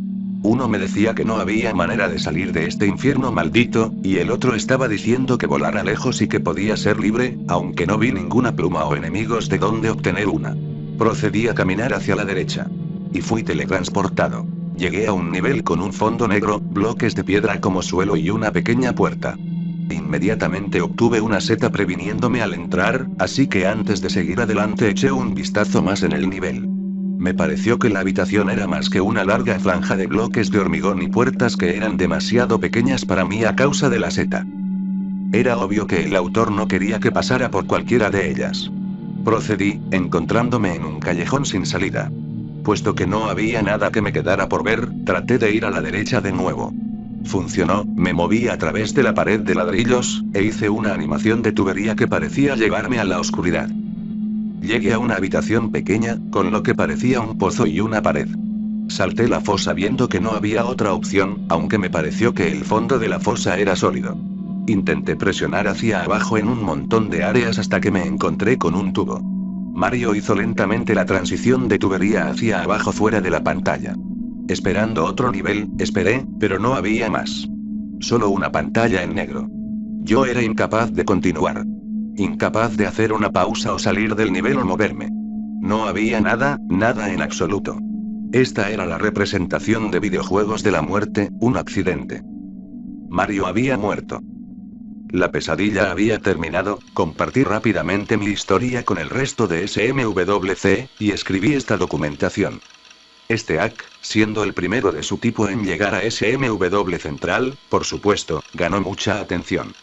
Uno me decía que no había manera de salir de este infierno maldito, y el otro estaba diciendo que volara lejos y que podía ser libre, aunque no vi ninguna pluma o enemigos de donde obtener una. Procedí a caminar hacia la derecha. Y fui teletransportado. Llegué a un nivel con un fondo negro, bloques de piedra como suelo y una pequeña puerta. Inmediatamente obtuve una seta previniéndome al entrar, así que antes de seguir adelante eché un vistazo más en el nivel. Me pareció que la habitación era más que una larga franja de bloques de hormigón y puertas que eran demasiado pequeñas para mí a causa de la seta. Era obvio que el autor no quería que pasara por cualquiera de ellas. Procedí, encontrándome en un callejón sin salida. Puesto que no había nada que me quedara por ver, traté de ir a la derecha de nuevo. Funcionó, me moví a través de la pared de ladrillos, e hice una animación de tubería que parecía llevarme a la oscuridad. Llegué a una habitación pequeña, con lo que parecía un pozo y una pared. Salté la fosa viendo que no había otra opción, aunque me pareció que el fondo de la fosa era sólido. Intenté presionar hacia abajo en un montón de áreas hasta que me encontré con un tubo. Mario hizo lentamente la transición de tubería hacia abajo fuera de la pantalla. Esperando otro nivel, esperé, pero no había más. Solo una pantalla en negro. Yo era incapaz de continuar. Incapaz de hacer una pausa o salir del nivel o moverme. No había nada, nada en absoluto. Esta era la representación de videojuegos de la muerte, un accidente. Mario había muerto. La pesadilla había terminado, compartí rápidamente mi historia con el resto de SMWC, y escribí esta documentación. Este hack, siendo el primero de su tipo en llegar a SMW Central, por supuesto, ganó mucha atención.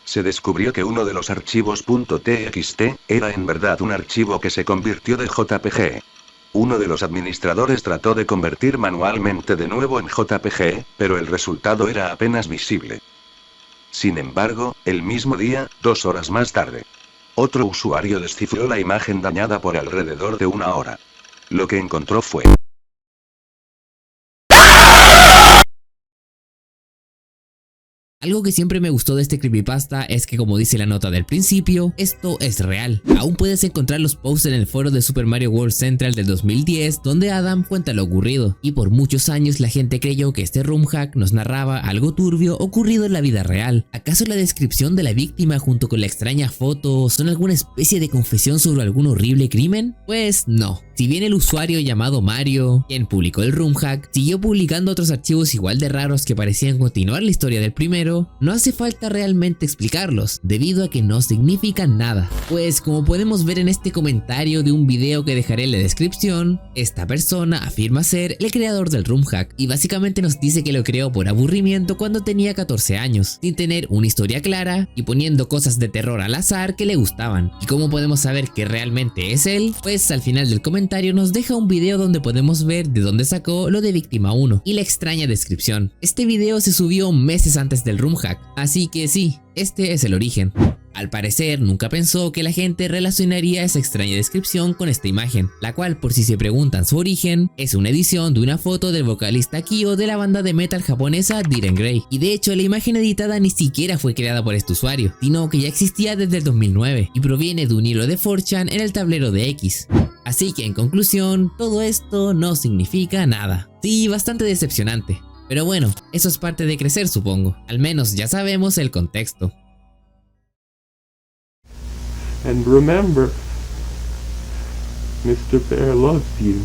Se descubrió que uno de los archivos .txt era en verdad un archivo que se convirtió de JPG. Uno de los administradores trató de convertir manualmente de nuevo en JPG, pero el resultado era apenas visible. Sin embargo, el mismo día, 2 horas más tarde, otro usuario descifró la imagen dañada por alrededor de 1 hora. Lo que encontró fue Algo que siempre me gustó de este creepypasta es que, como dice la nota del principio, esto es real. Aún puedes encontrar los posts en el foro de Super Mario World Central del 2010 donde Adam cuenta lo ocurrido, y por muchos años la gente creyó que este room hack nos narraba algo turbio ocurrido en la vida real. ¿Acaso la descripción de la víctima junto con la extraña foto son alguna especie de confesión sobre algún horrible crimen? Pues no. Si bien el usuario llamado Mario, quien publicó el room hack, siguió publicando otros archivos igual de raros que parecían continuar la historia del primero, no hace falta realmente explicarlos, debido a que no significan nada. Pues como podemos ver en este comentario de un video que dejaré en la descripción, esta persona afirma ser el creador del room hack y básicamente nos dice que lo creó por aburrimiento cuando tenía 14 años, sin tener una historia clara y poniendo cosas de terror al azar que le gustaban. ¿Y cómo podemos saber que realmente es él? Pues al final del comentario nos deja un video donde podemos ver de dónde sacó lo de Víctima 1 y la extraña descripción. Este video se subió meses antes del room hack, así que sí, este es el origen. Al parecer, nunca pensó que la gente relacionaría esa extraña descripción con esta imagen, la cual, por si se preguntan su origen, es una edición de una foto del vocalista Kyo de la banda de metal japonesa Diren Grey. Y de hecho, la imagen editada ni siquiera fue creada por este usuario, sino que ya existía desde el 2009 y proviene de un hilo de 4chan en el tablero de X. Así que en conclusión, todo esto no significa nada. Sí, bastante decepcionante. Pero bueno, eso es parte de crecer, supongo. Al menos ya sabemos el contexto. And remember, Mr. Bear loves you.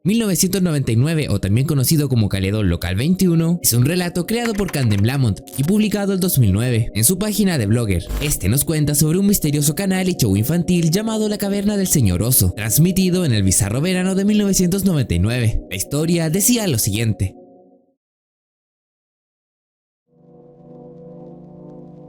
1999, o también conocido como Caledon Local 21, es un relato creado por Camden Lamont y publicado el 2009 en su página de Blogger. Este nos cuenta sobre un misterioso canal y show infantil llamado La Caverna del Señor Oso, transmitido en el bizarro verano de 1999. La historia decía lo siguiente.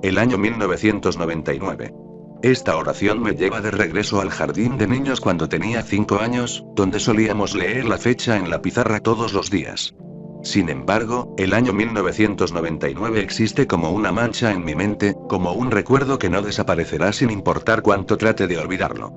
el año 1999. Esta oración me lleva de regreso al jardín de niños cuando tenía 5 años, donde solíamos leer la fecha en la pizarra todos los días. Sin embargo, el año 1999 existe como una mancha en mi mente, como un recuerdo que no desaparecerá sin importar cuánto trate de olvidarlo.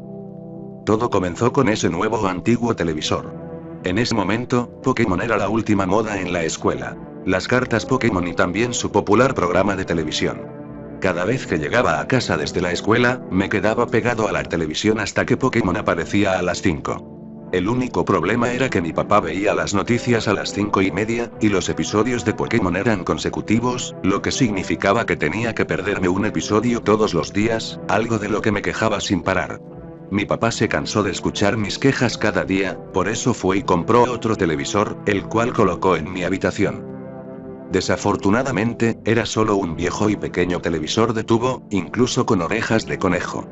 Todo comenzó con ese nuevo o antiguo televisor. En ese momento, Pokémon era la última moda en la escuela. Las cartas Pokémon y también su popular programa de televisión. Cada vez que llegaba a casa desde la escuela, me quedaba pegado a la televisión hasta que Pokémon aparecía a las 5. El único problema era que mi papá veía las noticias a las 5:30, y los episodios de Pokémon eran consecutivos, lo que significaba que tenía que perderme un episodio todos los días, algo de lo que me quejaba sin parar. Mi papá se cansó de escuchar mis quejas cada día, por eso fue y compró otro televisor, el cual colocó en mi habitación. Desafortunadamente, era solo un viejo y pequeño televisor de tubo, incluso con orejas de conejo.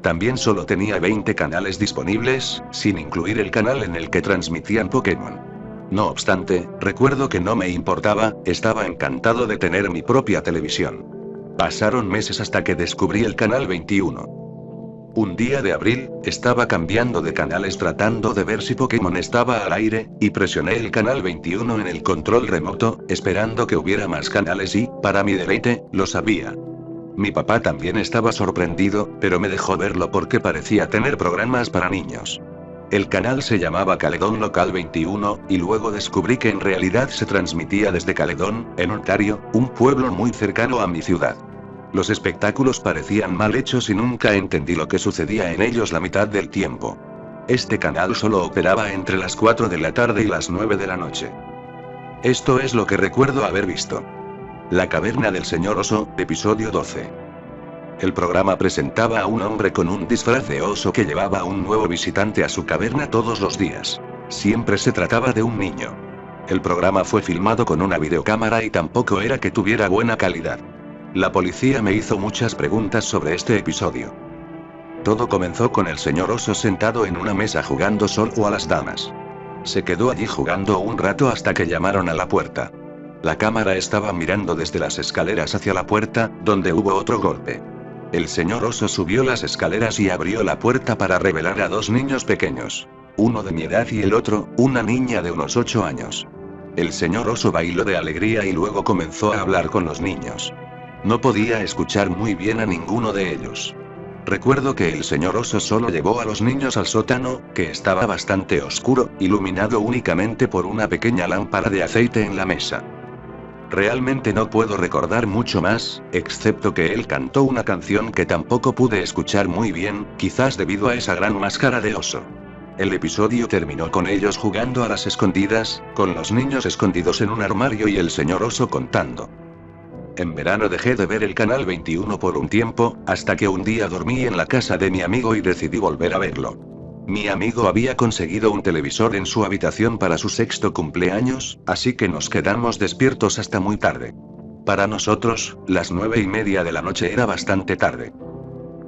También solo tenía 20 canales disponibles, sin incluir el canal en el que transmitían Pokémon. No obstante, recuerdo que no me importaba, estaba encantado de tener mi propia televisión. Pasaron meses hasta que descubrí el canal 21. Un día de abril, estaba cambiando de canales tratando de ver si Pokémon estaba al aire, y presioné el canal 21 en el control remoto, esperando que hubiera más canales y, para mi deleite, los había. Mi papá también estaba sorprendido, pero me dejó verlo porque parecía tener programas para niños. El canal se llamaba Caledon Local 21, y luego descubrí que en realidad se transmitía desde Caledon, en Ontario, un pueblo muy cercano a mi ciudad. Los espectáculos parecían mal hechos y nunca entendí lo que sucedía en ellos la mitad del tiempo. Este canal solo operaba entre las 4 de la tarde y las 9 de la noche. Esto es lo que recuerdo haber visto. La caverna del señor oso, episodio 12. El programa presentaba a un hombre con un disfraz de oso que llevaba a un nuevo visitante a su caverna todos los días. Siempre se trataba de un niño. El programa fue filmado con una videocámara y tampoco era que tuviera buena calidad. La policía me hizo muchas preguntas sobre este episodio. Todo comenzó con el señor oso sentado en una mesa jugando solo a las damas. Se quedó allí jugando un rato hasta que llamaron a la puerta. La cámara estaba mirando desde las escaleras hacia la puerta, donde hubo otro golpe. El señor oso subió las escaleras y abrió la puerta para revelar a 2 niños pequeños. Uno de mi edad y el otro, una niña de unos 8 años. El señor oso bailó de alegría y luego comenzó a hablar con los niños. No podía escuchar muy bien a ninguno de ellos. Recuerdo que el señor oso solo llevó a los niños al sótano, que estaba bastante oscuro, iluminado únicamente por una pequeña lámpara de aceite en la mesa. Realmente no puedo recordar mucho más, excepto que él cantó una canción que tampoco pude escuchar muy bien, quizás debido a esa gran máscara de oso. El episodio terminó con ellos jugando a las escondidas, con los niños escondidos en un armario y el señor oso contando. En verano dejé de ver el canal 21 por un tiempo, hasta que un día dormí en la casa de mi amigo y decidí volver a verlo. Mi amigo había conseguido un televisor en su habitación para su 6º cumpleaños, así que nos quedamos despiertos hasta muy tarde. Para nosotros, las 9:30 de la noche era bastante tarde.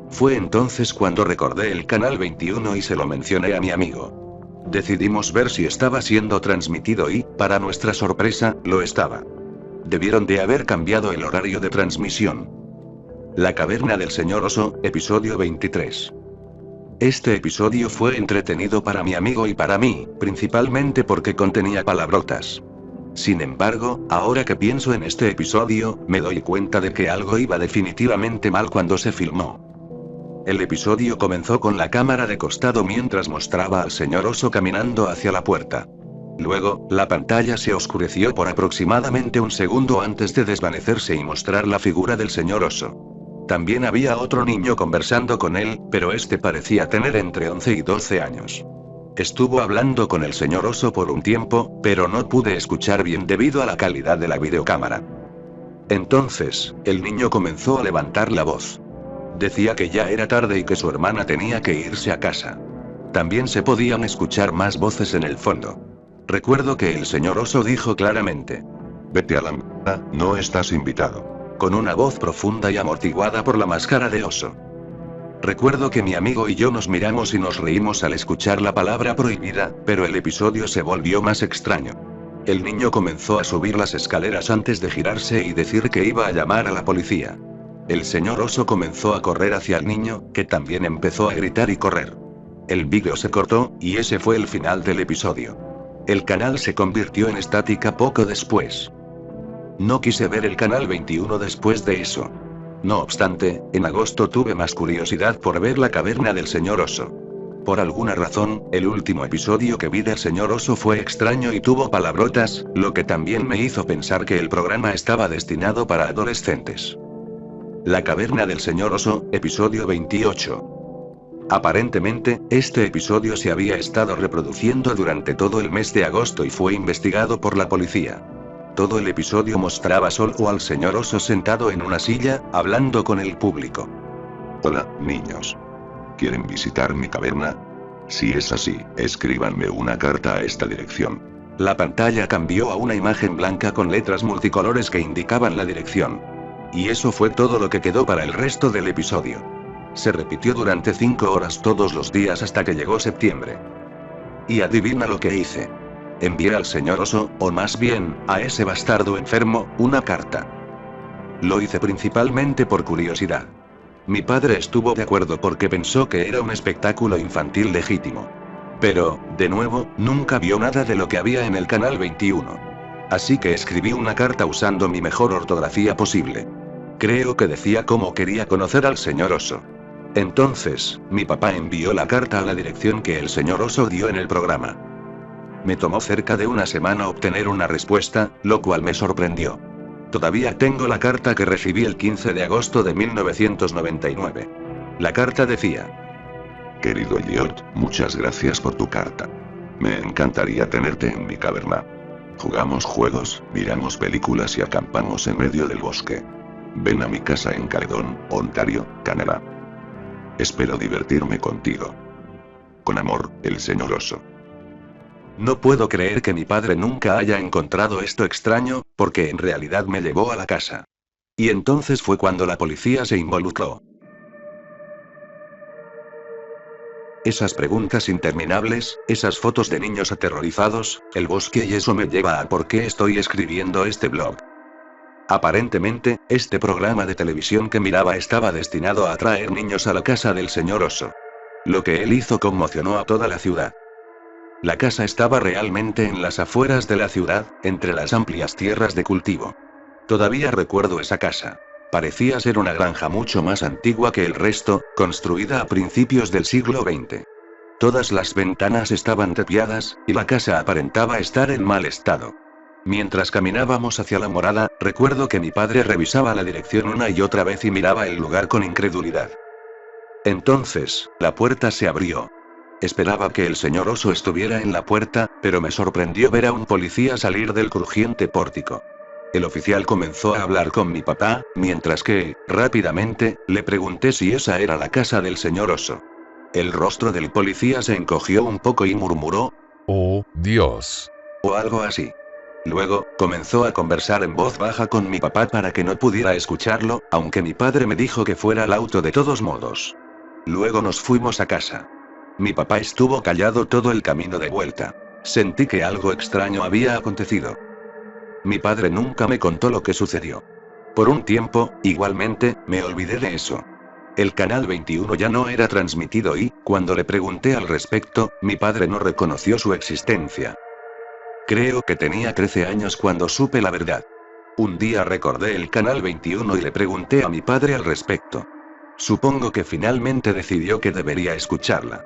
Fue entonces cuando recordé el canal 21 y se lo mencioné a mi amigo. Decidimos ver si estaba siendo transmitido y, para nuestra sorpresa, lo estaba. Debieron de haber cambiado el horario de transmisión. La caverna del señor oso, episodio 23. Este episodio fue entretenido para mi amigo y para mí, principalmente porque contenía palabrotas. Sin embargo, ahora que pienso en este episodio, me doy cuenta de que algo iba definitivamente mal cuando se filmó. El episodio comenzó con la cámara de costado mientras mostraba al señor oso caminando hacia la puerta. Luego, la pantalla se oscureció por aproximadamente un segundo antes de desvanecerse y mostrar la figura del señor oso. También había otro niño conversando con él, pero este parecía tener entre 11 y 12 años. Estuvo hablando con el señor oso por un tiempo, pero no pude escuchar bien debido a la calidad de la videocámara. Entonces, el niño comenzó a levantar la voz. Decía que ya era tarde y que su hermana tenía que irse a casa. También se podían escuchar más voces en el fondo. Recuerdo que el señor oso dijo claramente: Vete a la mierda, no estás invitado. Con una voz profunda y amortiguada por la máscara de oso. Recuerdo que mi amigo y yo nos miramos y nos reímos al escuchar la palabra prohibida, pero el episodio se volvió más extraño. El niño comenzó a subir las escaleras antes de girarse y decir que iba a llamar a la policía. El señor oso comenzó a correr hacia el niño, que también empezó a gritar y correr. El vídeo se cortó, y ese fue el final del episodio. El canal se convirtió en estática poco después. No quise ver el canal 21 después de eso. No obstante, en agosto tuve más curiosidad por ver la caverna del señor oso. Por alguna razón, el último episodio que vi del señor oso fue extraño y tuvo palabrotas, lo que también me hizo pensar que el programa estaba destinado para adolescentes. La caverna del señor oso, episodio 28. Aparentemente, este episodio se había estado reproduciendo durante todo el mes de agosto y fue investigado por la policía. Todo el episodio mostraba solo al señor oso sentado en una silla, hablando con el público. Hola, niños. ¿Quieren visitar mi caverna? Si es así, escríbanme una carta a esta dirección. La pantalla cambió a una imagen blanca con letras multicolores que indicaban la dirección. Y eso fue todo lo que quedó para el resto del episodio. Se repitió durante 5 horas todos los días hasta que llegó septiembre. Y adivina lo que hice. Envié al señor oso, o más bien, a ese bastardo enfermo, una carta. Lo hice principalmente por curiosidad. Mi padre estuvo de acuerdo porque pensó que era un espectáculo infantil legítimo. Pero, de nuevo, nunca vio nada de lo que había en el canal 21. Así que escribí una carta usando mi mejor ortografía posible. Creo que decía cómo quería conocer al señor oso. Entonces, mi papá envió la carta a la dirección que el señor oso dio en el programa. Me tomó cerca de una semana obtener una respuesta, lo cual me sorprendió. Todavía tengo la carta que recibí el 15 de agosto de 1999. La carta decía: Querido Elliot, muchas gracias por tu carta. Me encantaría tenerte en mi caverna. Jugamos juegos, miramos películas y acampamos en medio del bosque. Ven a mi casa en Caledon, Ontario, Canadá. Espero divertirme contigo. Con amor, el señor oso. No puedo creer que mi padre nunca haya encontrado esto extraño, porque en realidad me llevó a la casa. Y entonces fue cuando la policía se involucró. Esas preguntas interminables, esas fotos de niños aterrorizados, el bosque y eso me lleva a por qué estoy escribiendo este blog. Aparentemente, este programa de televisión que miraba estaba destinado a atraer niños a la casa del señor oso. Lo que él hizo conmocionó a toda la ciudad. La casa estaba realmente en las afueras de la ciudad, entre las amplias tierras de cultivo. Todavía recuerdo esa casa. Parecía ser una granja mucho más antigua que el resto, construida a principios del siglo XX. Todas las ventanas estaban tapiadas, y la casa aparentaba estar en mal estado. Mientras caminábamos hacia la morada, recuerdo que mi padre revisaba la dirección una y otra vez y miraba el lugar con incredulidad. Entonces, la puerta se abrió. Esperaba que el señor oso estuviera en la puerta, pero me sorprendió ver a un policía salir del crujiente pórtico. El oficial comenzó a hablar con mi papá, mientras que, rápidamente, le pregunté si esa era la casa del señor oso. El rostro del policía se encogió un poco y murmuró, «Oh, Dios». o algo así. Luego, comenzó a conversar en voz baja con mi papá para que no pudiera escucharlo, aunque mi padre me dijo que fuera al auto de todos modos. Luego nos fuimos a casa. Mi papá estuvo callado todo el camino de vuelta. Sentí que algo extraño había acontecido. Mi padre nunca me contó lo que sucedió. Por un tiempo, igualmente, me olvidé de eso. El canal 21 ya no era transmitido y, cuando le pregunté al respecto, mi padre no reconoció su existencia. Creo que tenía 13 años cuando supe la verdad. Un día recordé el canal 21 y le pregunté a mi padre al respecto. Supongo que finalmente decidió que debería escucharla.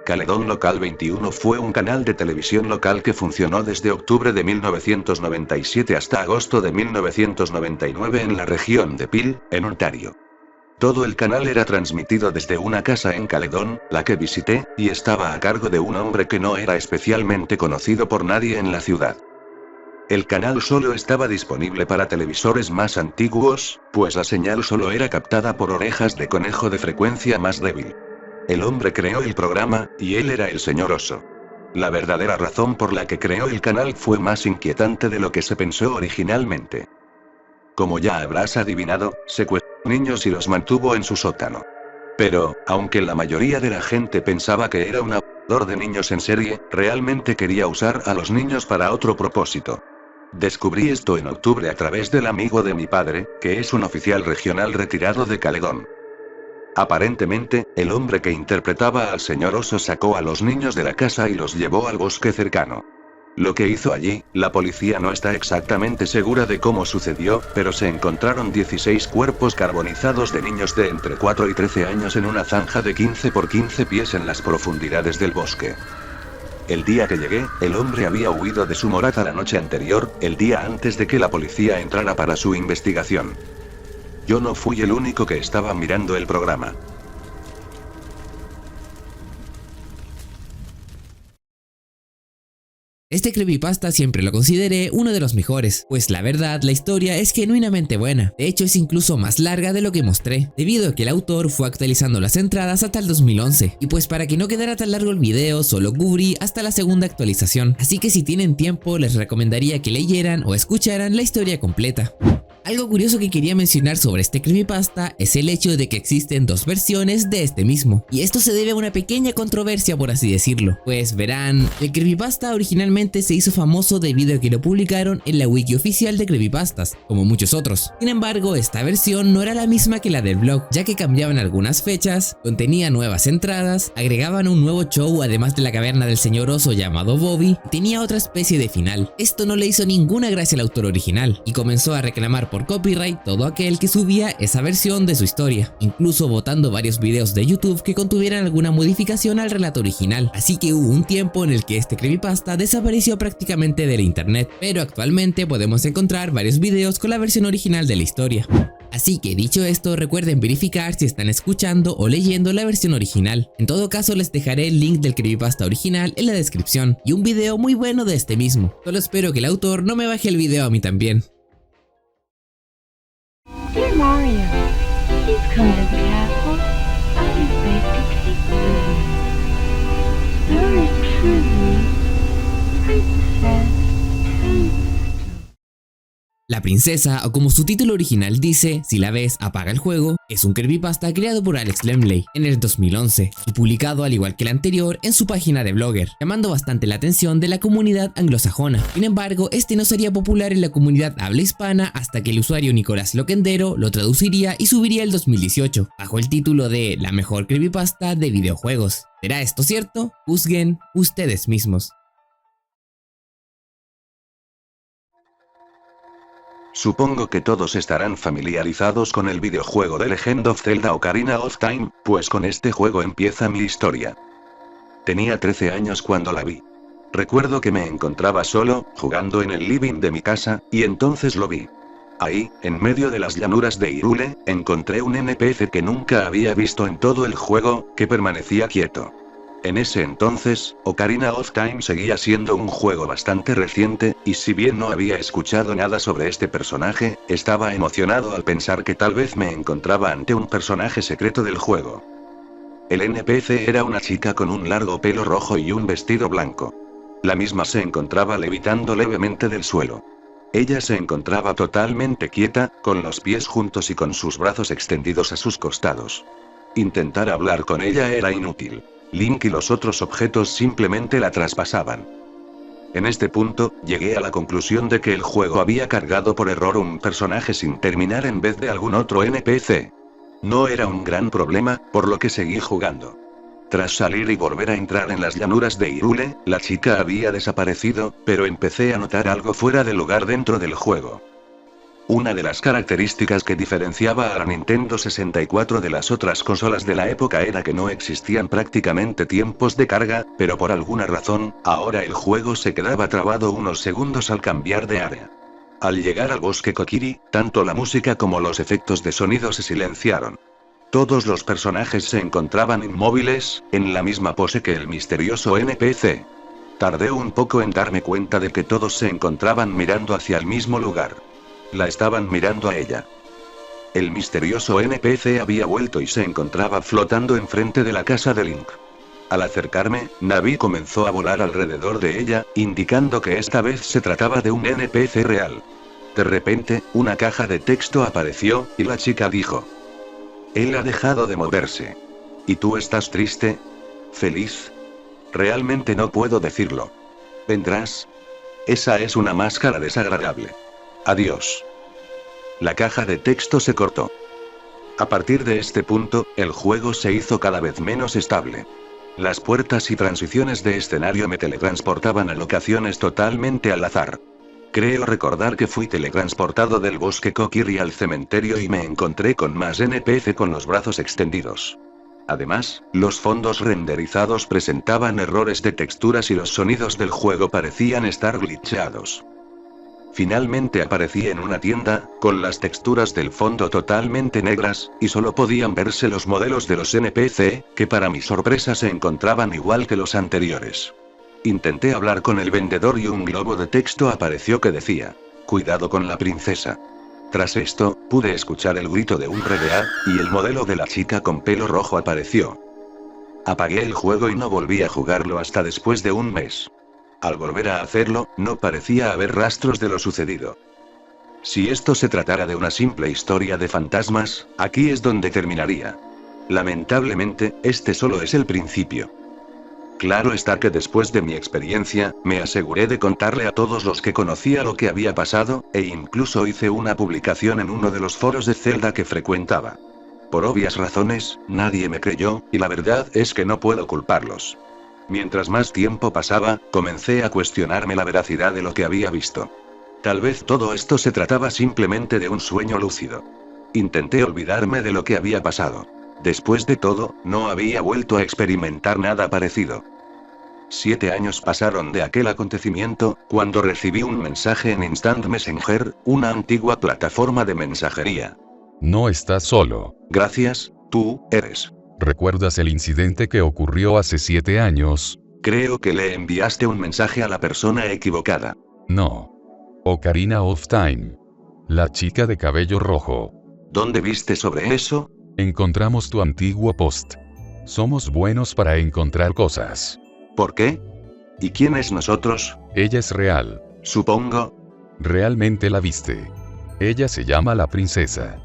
Caledón Local 21 fue un canal de televisión local que funcionó desde octubre de 1997 hasta agosto de 1999 en la región de Peel, en Ontario. Todo el canal era transmitido desde una casa en Caledón, la que visité, y estaba a cargo de un hombre que no era especialmente conocido por nadie en la ciudad. El canal solo estaba disponible para televisores más antiguos, pues la señal solo era captada por orejas de conejo de frecuencia más débil. El hombre creó el programa, y él era el señor oso. La verdadera razón por la que creó el canal fue más inquietante de lo que se pensó originalmente. Como ya habrás adivinado, secuestró niños y los mantuvo en su sótano. Pero, aunque la mayoría de la gente pensaba que era un abusador de niños en serie, realmente quería usar a los niños para otro propósito. Descubrí esto en octubre a través del amigo de mi padre, que es un oficial regional retirado de Caledón. Aparentemente, el hombre que interpretaba al señor oso sacó a los niños de la casa y los llevó al bosque cercano. Lo que hizo allí, la policía no está exactamente segura de cómo sucedió, pero se encontraron 16 cuerpos carbonizados de niños de entre 4 y 13 años en una zanja de 15 por 15 pies en las profundidades del bosque. El día que llegué, el hombre había huido de su morada la noche anterior, el día antes de que la policía entrara para su investigación. Yo no fui el único que estaba mirando el programa. Este creepypasta siempre lo consideré uno de los mejores, pues la verdad la historia es genuinamente buena, de hecho es incluso más larga de lo que mostré, debido a que el autor fue actualizando las entradas hasta el 2011, y pues para que no quedara tan largo el video solo cubrí hasta la segunda actualización, así que si tienen tiempo les recomendaría que leyeran o escucharan la historia completa. Algo curioso que quería mencionar sobre este creepypasta es el hecho de que existen dos versiones de este mismo, y esto se debe a una pequeña controversia por así decirlo, pues verán, el creepypasta originalmente se hizo famoso debido a que lo publicaron en la wiki oficial de creepypastas, como muchos otros. Sin embargo, esta versión no era la misma que la del blog, ya que cambiaban algunas fechas, contenía nuevas entradas, agregaban un nuevo show además de la caverna del señor oso llamado Bobby, y tenía otra especie de final. Esto no le hizo ninguna gracia al autor original, y comenzó a reclamar por copyright todo aquel que subía esa versión de su historia, incluso botando varios videos de YouTube que contuvieran alguna modificación al relato original, así que hubo un tiempo en el que este creepypasta desapareció prácticamente del internet, pero actualmente podemos encontrar varios videos con la versión original de la historia. Así que dicho esto, recuerden verificar si están escuchando o leyendo la versión original. En todo caso les dejaré el link del creepypasta original en la descripción y un video muy bueno de este mismo. Solo espero que el autor no me baje el video a mí también. Dear Mario, please come to the castle. I just baked a cake for you. Yours truly, Princess Toadstool. La princesa, o como su título original dice, si la ves, apaga el juego, es un creepypasta creado por Alex Lemley en el 2011 y publicado al igual que el anterior en su página de Blogger, llamando bastante la atención de la comunidad anglosajona. Sin embargo, este no sería popular en la comunidad habla hispana hasta que el usuario Nicolás Loquendero lo traduciría y subiría el 2018, bajo el título de La mejor creepypasta de videojuegos. ¿Será esto cierto? Juzguen ustedes mismos. Supongo que todos estarán familiarizados con el videojuego The Legend of Zelda Ocarina of Time, pues con este juego empieza mi historia. Tenía 13 años cuando la vi. Recuerdo que me encontraba solo, jugando en el living de mi casa, y entonces lo vi. Ahí, en medio de las llanuras de Hyrule, encontré un NPC que nunca había visto en todo el juego, que permanecía quieto. En ese entonces, Ocarina of Time seguía siendo un juego bastante reciente, y si bien no había escuchado nada sobre este personaje, estaba emocionado al pensar que tal vez me encontraba ante un personaje secreto del juego. El NPC era una chica con un largo pelo rojo y un vestido blanco. La misma se encontraba levitando levemente del suelo. Ella se encontraba totalmente quieta, con los pies juntos y con sus brazos extendidos a sus costados. Intentar hablar con ella era inútil. Link y los otros objetos simplemente la traspasaban. En este punto, llegué a la conclusión de que el juego había cargado por error un personaje sin terminar en vez de algún otro NPC. No era un gran problema, por lo que seguí jugando. Tras salir y volver a entrar en las llanuras de Hyrule, la chica había desaparecido, pero empecé a notar algo fuera de lugar dentro del juego. Una de las características que diferenciaba a la Nintendo 64 de las otras consolas de la época era que no existían prácticamente tiempos de carga, pero por alguna razón, ahora el juego se quedaba trabado unos segundos al cambiar de área. Al llegar al bosque Kokiri, tanto la música como los efectos de sonido se silenciaron. Todos los personajes se encontraban inmóviles, en la misma pose que el misterioso NPC. Tardé un poco en darme cuenta de que todos se encontraban mirando hacia el mismo lugar. La estaban mirando a ella. El misterioso NPC había vuelto y se encontraba flotando enfrente de la casa de Link. Al acercarme, Navi comenzó a volar alrededor de ella, indicando que esta vez se trataba de un NPC real. De repente, una caja de texto apareció, y la chica dijo: «Él ha dejado de moverse. ¿Y tú estás triste? ¿Feliz? Realmente no puedo decirlo. ¿Vendrás? Esa es una máscara desagradable. Adiós». La caja de texto se cortó. A partir de este punto, el juego se hizo cada vez menos estable. Las puertas y transiciones de escenario me teletransportaban a locaciones totalmente al azar. Creo recordar que fui teletransportado del bosque Kokiri al cementerio y me encontré con más NPC con los brazos extendidos. Además, los fondos renderizados presentaban errores de texturas y los sonidos del juego parecían estar glitchados. Finalmente aparecí en una tienda, con las texturas del fondo totalmente negras, y solo podían verse los modelos de los NPC, que para mi sorpresa se encontraban igual que los anteriores. Intenté hablar con el vendedor y un globo de texto apareció que decía: «Cuidado con la princesa». Tras esto, pude escuchar el grito de un RDA, y el modelo de la chica con pelo rojo apareció. Apagué el juego y no volví a jugarlo hasta después de un mes. Al volver a hacerlo, no parecía haber rastros de lo sucedido. Si esto se tratara de una simple historia de fantasmas, aquí es donde terminaría. Lamentablemente, este solo es el principio. Claro está que después de mi experiencia, me aseguré de contarle a todos los que conocía lo que había pasado, e incluso hice una publicación en uno de los foros de Zelda que frecuentaba. Por obvias razones, nadie me creyó, y la verdad es que no puedo culparlos. Mientras más tiempo pasaba, comencé a cuestionarme la veracidad de lo que había visto. Tal vez todo esto se trataba simplemente de un sueño lúcido. Intenté olvidarme de lo que había pasado. Después de todo, no había vuelto a experimentar nada parecido. 7 años pasaron de aquel acontecimiento, cuando recibí un mensaje en Instant Messenger, una antigua plataforma de mensajería. No estás solo. Gracias, tú eres. ¿Recuerdas el incidente que ocurrió hace 7 años? Creo que le enviaste un mensaje a la persona equivocada. No. Ocarina of Time. La chica de cabello rojo. ¿Dónde viste sobre eso? Encontramos tu antiguo post. Somos buenos para encontrar cosas. ¿Por qué? ¿Y quién es nosotros? Ella es real. Supongo. Realmente la viste. Ella se llama la princesa.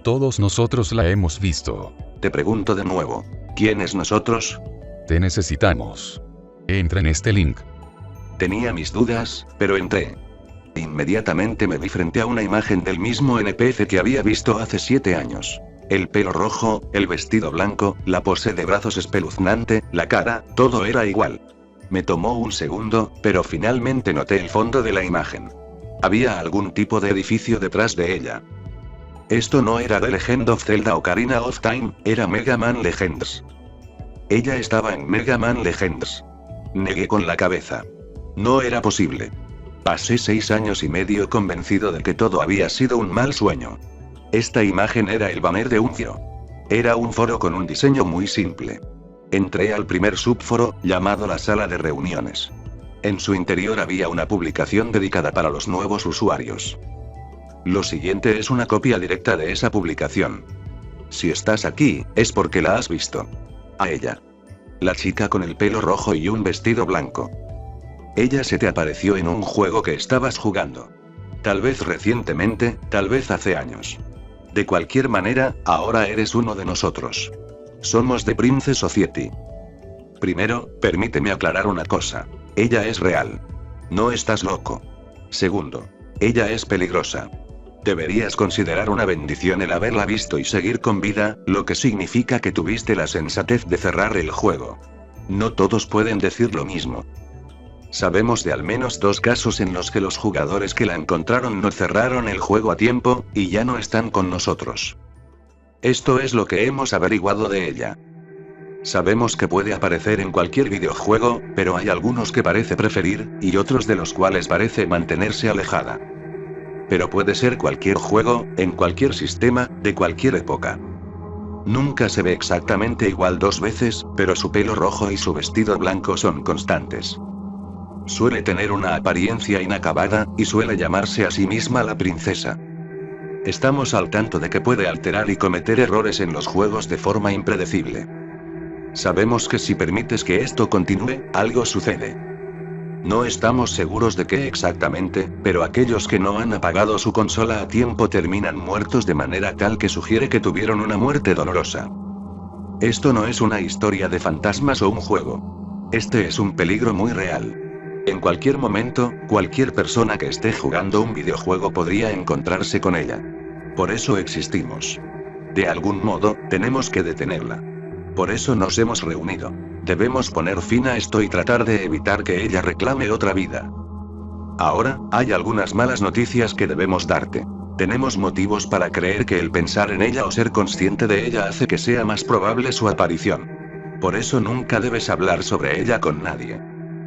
Todos nosotros la hemos visto. Te pregunto de nuevo, ¿quién es nosotros? Te necesitamos. Entra en este link. Tenía mis dudas, pero entré. Inmediatamente me vi frente a una imagen del mismo NPC que había visto hace 7 años. El pelo rojo, el vestido blanco, la pose de brazos espeluznante, la cara, todo era igual. Me tomó un segundo, pero finalmente noté el fondo de la imagen. Había algún tipo de edificio detrás de ella. Esto no era The Legend of Zelda Ocarina of Time, era Mega Man Legends. Ella estaba en Mega Man Legends. Negué con la cabeza. No era posible. Pasé 6 años y medio convencido de que todo había sido un mal sueño. Esta imagen era el banner de un foro. Era un foro con un diseño muy simple. Entré al primer subforo, llamado la sala de reuniones. En su interior había una publicación dedicada para los nuevos usuarios. Lo siguiente es una copia directa de esa publicación. Si estás aquí, es porque la has visto. A ella. La chica con el pelo rojo y un vestido blanco. Ella se te apareció en un juego que estabas jugando. Tal vez recientemente, tal vez hace años. De cualquier manera, ahora eres uno de nosotros. Somos The Princess Society. Primero, permíteme aclarar una cosa. Ella es real. No estás loco. Segundo, ella es peligrosa. Deberías considerar una bendición el haberla visto y seguir con vida, lo que significa que tuviste la sensatez de cerrar el juego. No todos pueden decir lo mismo. Sabemos de al menos 2 casos en los que los jugadores que la encontraron no cerraron el juego a tiempo, y ya no están con nosotros. Esto es lo que hemos averiguado de ella. Sabemos que puede aparecer en cualquier videojuego, pero hay algunos que parece preferir, y otros de los cuales parece mantenerse alejada. Pero puede ser cualquier juego, en cualquier sistema, de cualquier época. Nunca se ve exactamente igual 2 veces, pero su pelo rojo y su vestido blanco son constantes. Suele tener una apariencia inacabada, y suele llamarse a sí misma la princesa. Estamos al tanto de que puede alterar y cometer errores en los juegos de forma impredecible. Sabemos que si permites que esto continúe, algo sucede. No estamos seguros de qué exactamente, pero aquellos que no han apagado su consola a tiempo terminan muertos de manera tal que sugiere que tuvieron una muerte dolorosa. Esto no es una historia de fantasmas o un juego. Este es un peligro muy real. En cualquier momento, cualquier persona que esté jugando un videojuego podría encontrarse con ella. Por eso existimos. De algún modo, tenemos que detenerla. Por eso nos hemos reunido. Debemos poner fin a esto y tratar de evitar que ella reclame otra vida. Ahora, hay algunas malas noticias que debemos darte. Tenemos motivos para creer que el pensar en ella o ser consciente de ella hace que sea más probable su aparición. Por eso nunca debes hablar sobre ella con nadie.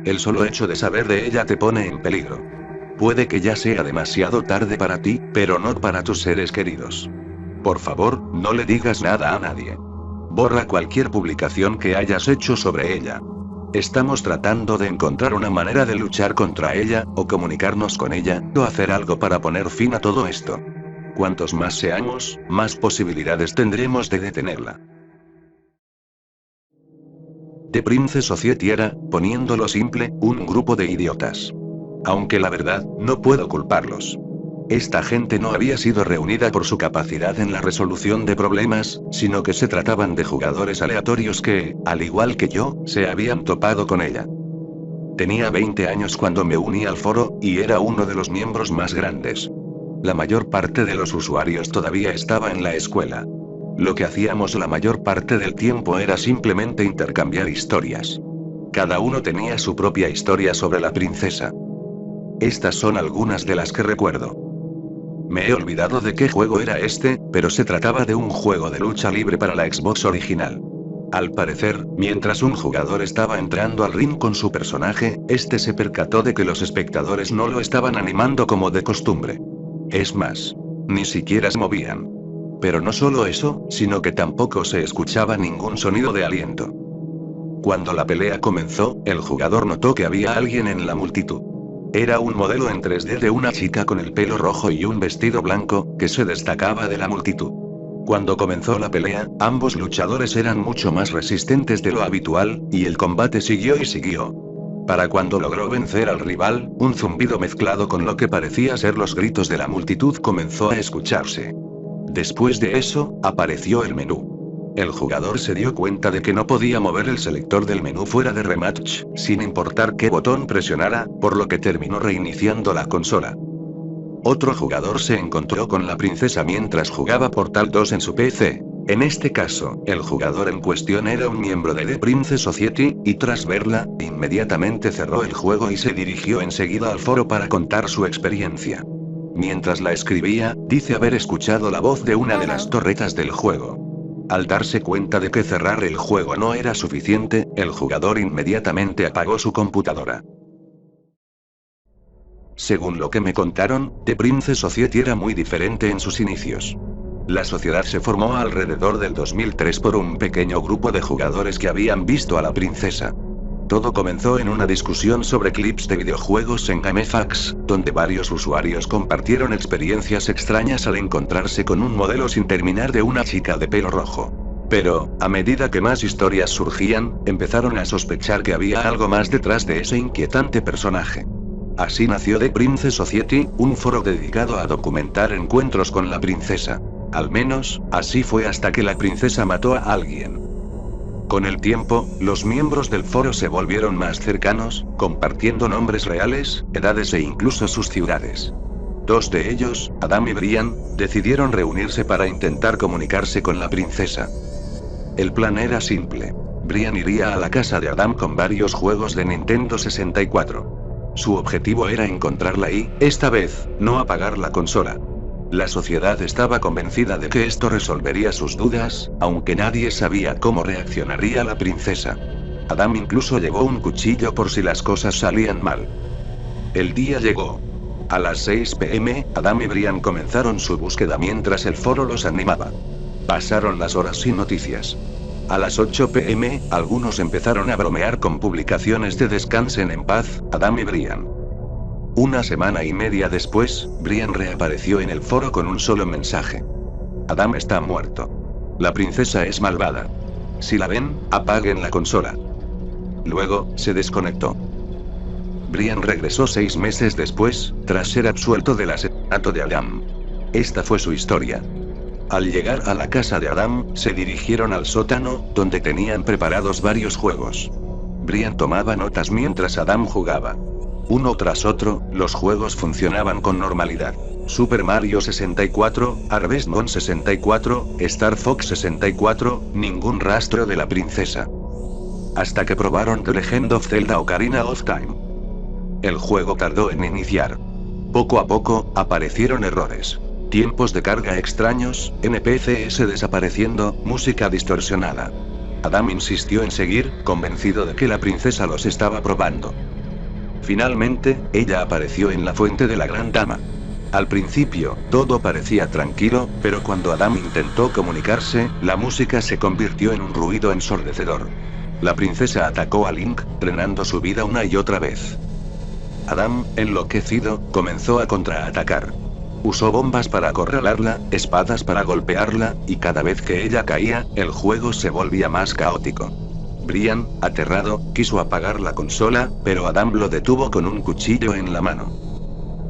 El solo hecho de saber de ella te pone en peligro. Puede que ya sea demasiado tarde para ti, pero no para tus seres queridos. Por favor, no le digas nada a nadie. Borra cualquier publicación que hayas hecho sobre ella. Estamos tratando de encontrar una manera de luchar contra ella, o comunicarnos con ella, o hacer algo para poner fin a todo esto. Cuantos más seamos, más posibilidades tendremos de detenerla. The Princess Society era, poniéndolo simple, un grupo de idiotas. Aunque la verdad, no puedo culparlos. Esta gente no había sido reunida por su capacidad en la resolución de problemas, sino que se trataban de jugadores aleatorios que, al igual que yo, se habían topado con ella. Tenía 20 años cuando me uní al foro, y era uno de los miembros más grandes. La mayor parte de los usuarios todavía estaba en la escuela. Lo que hacíamos la mayor parte del tiempo era simplemente intercambiar historias. Cada uno tenía su propia historia sobre la princesa. Estas son algunas de las que recuerdo. Me he olvidado de qué juego era este, pero se trataba de un juego de lucha libre para la Xbox original. Al parecer, mientras un jugador estaba entrando al ring con su personaje, este se percató de que los espectadores no lo estaban animando como de costumbre. Es más, ni siquiera se movían. Pero no solo eso, sino que tampoco se escuchaba ningún sonido de aliento. Cuando la pelea comenzó, el jugador notó que había alguien en la multitud. Era un modelo en 3D de una chica con el pelo rojo y un vestido blanco, que se destacaba de la multitud. Cuando comenzó la pelea, ambos luchadores eran mucho más resistentes de lo habitual, y el combate siguió y siguió. Para cuando logró vencer al rival, un zumbido mezclado con lo que parecía ser los gritos de la multitud comenzó a escucharse. Después de eso, apareció el menú. El jugador se dio cuenta de que no podía mover el selector del menú fuera de rematch, sin importar qué botón presionara, por lo que terminó reiniciando la consola. Otro jugador se encontró con la princesa mientras jugaba Portal 2 en su PC. En este caso, el jugador en cuestión era un miembro de The Princess Society, y tras verla, inmediatamente cerró el juego y se dirigió enseguida al foro para contar su experiencia. Mientras la escribía, dice haber escuchado la voz de una de las torretas del juego. Al darse cuenta de que cerrar el juego no era suficiente, el jugador inmediatamente apagó su computadora. Según lo que me contaron, The Princess Society era muy diferente en sus inicios. La sociedad se formó alrededor del 2003 por un pequeño grupo de jugadores que habían visto a la princesa. Todo comenzó en una discusión sobre clips de videojuegos en GameFAQs, donde varios usuarios compartieron experiencias extrañas al encontrarse con un modelo sin terminar de una chica de pelo rojo. Pero, a medida que más historias surgían, empezaron a sospechar que había algo más detrás de ese inquietante personaje. Así nació The Princess Society, un foro dedicado a documentar encuentros con la princesa. Al menos, así fue hasta que la princesa mató a alguien. Con el tiempo, los miembros del foro se volvieron más cercanos, compartiendo nombres reales, edades e incluso sus ciudades. Dos de ellos, Adam y Brian, decidieron reunirse para intentar comunicarse con la princesa. El plan era simple. Brian iría a la casa de Adam con varios juegos de Nintendo 64. Su objetivo era encontrarla y, esta vez, no apagar la consola. La sociedad estaba convencida de que esto resolvería sus dudas, aunque nadie sabía cómo reaccionaría la princesa. Adam incluso llevó un cuchillo por si las cosas salían mal. El día llegó. A las 6 p.m., Adam y Brian comenzaron su búsqueda mientras el foro los animaba. Pasaron las horas sin noticias. A las 8 p.m., algunos empezaron a bromear con publicaciones de "Descansen en paz, Adam y Brian". Una semana y media después, Brian reapareció en el foro con un solo mensaje. Adam está muerto. La princesa es malvada. Si la ven, apaguen la consola. Luego, se desconectó. Brian regresó 6 meses después, tras ser absuelto del asesinato de Adam. Esta fue su historia. Al llegar a la casa de Adam, se dirigieron al sótano, donde tenían preparados varios juegos. Brian tomaba notas mientras Adam jugaba. Uno tras otro, los juegos funcionaban con normalidad. Super Mario 64, Harvest Moon 64, Star Fox 64, ningún rastro de la princesa. Hasta que probaron The Legend of Zelda Ocarina of Time. El juego tardó en iniciar. Poco a poco, aparecieron errores. Tiempos de carga extraños, NPCs desapareciendo, música distorsionada. Adam insistió en seguir, convencido de que la princesa los estaba probando. Finalmente, ella apareció en la fuente de la Gran Dama. Al principio, todo parecía tranquilo, pero cuando Adam intentó comunicarse, la música se convirtió en un ruido ensordecedor. La princesa atacó a Link, drenando su vida una y otra vez. Adam, enloquecido, comenzó a contraatacar. Usó bombas para acorralarla, espadas para golpearla, y cada vez que ella caía, el juego se volvía más caótico. Brian, aterrado, quiso apagar la consola, pero Adam lo detuvo con un cuchillo en la mano.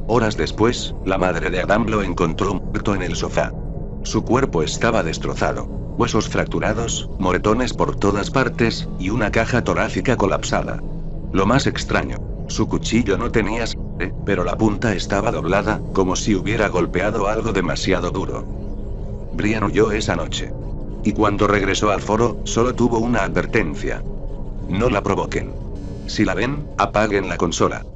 Horas después, la madre de Adam lo encontró muerto en el sofá. Su cuerpo estaba destrozado, huesos fracturados, moretones por todas partes, y una caja torácica colapsada. Lo más extraño, su cuchillo no tenía sangre, pero la punta estaba doblada, como si hubiera golpeado algo demasiado duro. Brian huyó esa noche. Y cuando regresó al foro, solo tuvo una advertencia. No la provoquen. Si la ven, apaguen la consola.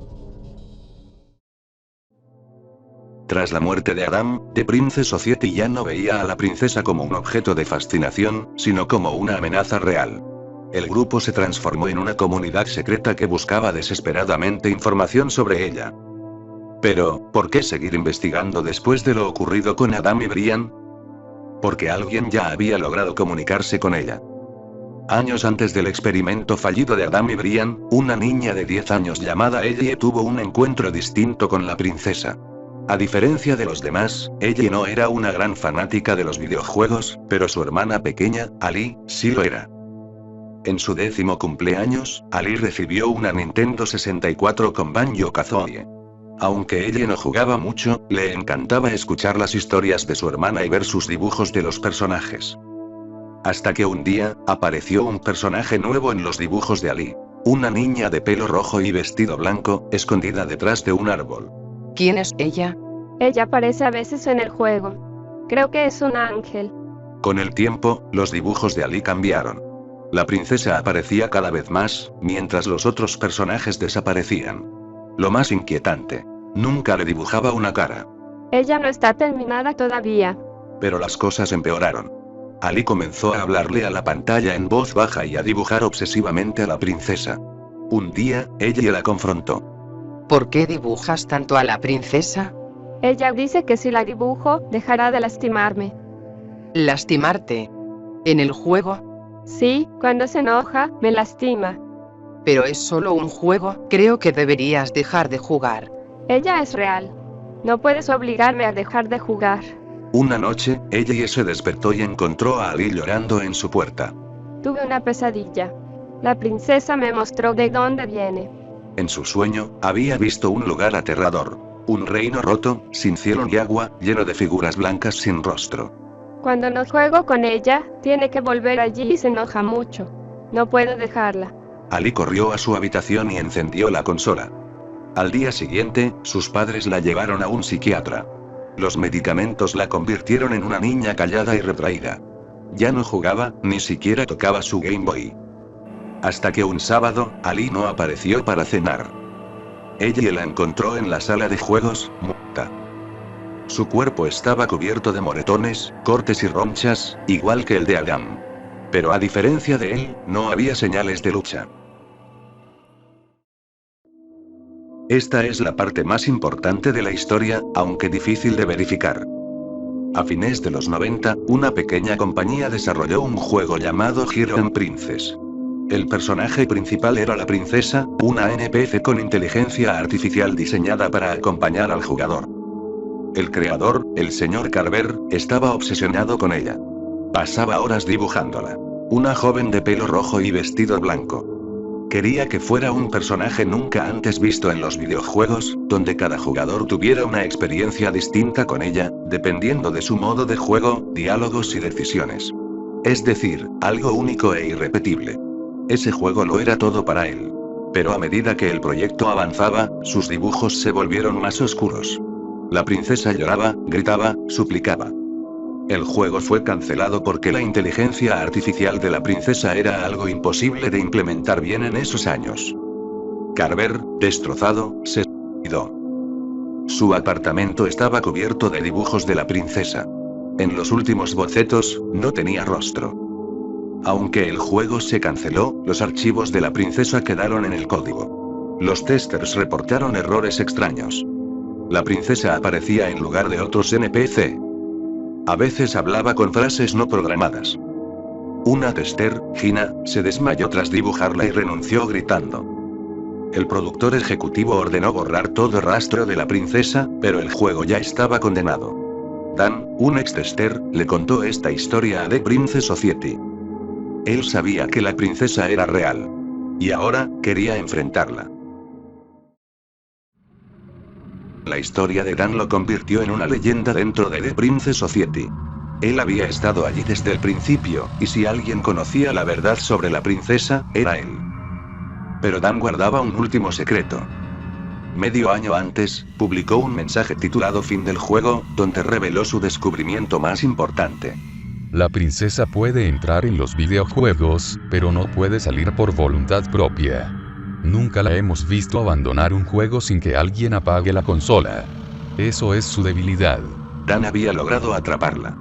Tras la muerte de Adam, The Princess Society ya no veía a la princesa como un objeto de fascinación, sino como una amenaza real. El grupo se transformó en una comunidad secreta que buscaba desesperadamente información sobre ella. Pero, ¿por qué seguir investigando después de lo ocurrido con Adam y Brian? Porque alguien ya había logrado comunicarse con ella. Años antes del experimento fallido de Adam y Brian, una niña de 10 años llamada Ellie tuvo un encuentro distinto con la princesa. A diferencia de los demás, Ellie no era una gran fanática de los videojuegos, pero su hermana pequeña, Ali, sí lo era. En su 10º cumpleaños, Ali recibió una Nintendo 64 con Banjo-Kazooie. Aunque ella no jugaba mucho, le encantaba escuchar las historias de su hermana y ver sus dibujos de los personajes. Hasta que un día, apareció un personaje nuevo en los dibujos de Ali. Una niña de pelo rojo y vestido blanco, escondida detrás de un árbol. ¿Quién es ella? Ella aparece a veces en el juego. Creo que es un ángel. Con el tiempo, los dibujos de Ali cambiaron. La princesa aparecía cada vez más, mientras los otros personajes desaparecían. Lo más inquietante, nunca le dibujaba una cara. Ella no está terminada todavía. Pero las cosas empeoraron. Ali comenzó a hablarle a la pantalla en voz baja y a dibujar obsesivamente a la princesa. Un día, ella la confrontó. ¿Por qué dibujas tanto a la princesa? Ella dice que si la dibujo, dejará de lastimarme. ¿Lastimarte? ¿En el juego? Sí, cuando se enoja, me lastima. Pero es solo un juego, creo que deberías dejar de jugar. Ella es real. No puedes obligarme a dejar de jugar. Una noche, ella se despertó y encontró a Ali llorando en su puerta. Tuve una pesadilla. La princesa me mostró de dónde viene. En su sueño, había visto un lugar aterrador. Un reino roto, sin cielo ni agua, lleno de figuras blancas sin rostro. Cuando no juego con ella, tiene que volver allí y se enoja mucho. No puedo dejarla. Ali corrió a su habitación y encendió la consola. Al día siguiente, sus padres la llevaron a un psiquiatra. Los medicamentos la convirtieron en una niña callada y retraída. Ya no jugaba, ni siquiera tocaba su Game Boy. Hasta que un sábado, Ali no apareció para cenar. Ella la encontró en la sala de juegos, muerta. Su cuerpo estaba cubierto de moretones, cortes y ronchas, igual que el de Adam. Pero a diferencia de él, no había señales de lucha. Esta es la parte más importante de la historia, aunque difícil de verificar. A fines de los 90, una pequeña compañía desarrolló un juego llamado Hero Princess. El personaje principal era la princesa, una NPC con inteligencia artificial diseñada para acompañar al jugador. El creador, el señor Carver, estaba obsesionado con ella. Pasaba horas dibujándola. Una joven de pelo rojo y vestido blanco. Quería que fuera un personaje nunca antes visto en los videojuegos, donde cada jugador tuviera una experiencia distinta con ella, dependiendo de su modo de juego, diálogos y decisiones. Es decir, algo único e irrepetible. Ese juego lo era todo para él. Pero a medida que el proyecto avanzaba, sus dibujos se volvieron más oscuros. La princesa lloraba, gritaba, suplicaba. El juego fue cancelado porque la inteligencia artificial de la princesa era algo imposible de implementar bien en esos años. Carver, destrozado, se suicidó. Su apartamento estaba cubierto de dibujos de la princesa. En los últimos bocetos, no tenía rostro. Aunque el juego se canceló, los archivos de la princesa quedaron en el código. Los testers reportaron errores extraños. La princesa aparecía en lugar de otros NPC. A veces hablaba con frases no programadas. Una tester, Gina, se desmayó tras dibujarla y renunció gritando. El productor ejecutivo ordenó borrar todo rastro de la princesa, pero el juego ya estaba condenado. Dan, un ex-tester, le contó esta historia a The Princess Society. Él sabía que la princesa era real. Y ahora, quería enfrentarla. La historia de Dan lo convirtió en una leyenda dentro de The Princess Society. Él había estado allí desde el principio, y si alguien conocía la verdad sobre la princesa, era él. Pero Dan guardaba un último secreto. Medio año antes, publicó un mensaje titulado Fin del juego, donde reveló su descubrimiento más importante. La princesa puede entrar en los videojuegos, pero no puede salir por voluntad propia. Nunca la hemos visto abandonar un juego sin que alguien apague la consola. Eso es su debilidad. Dan había logrado atraparla.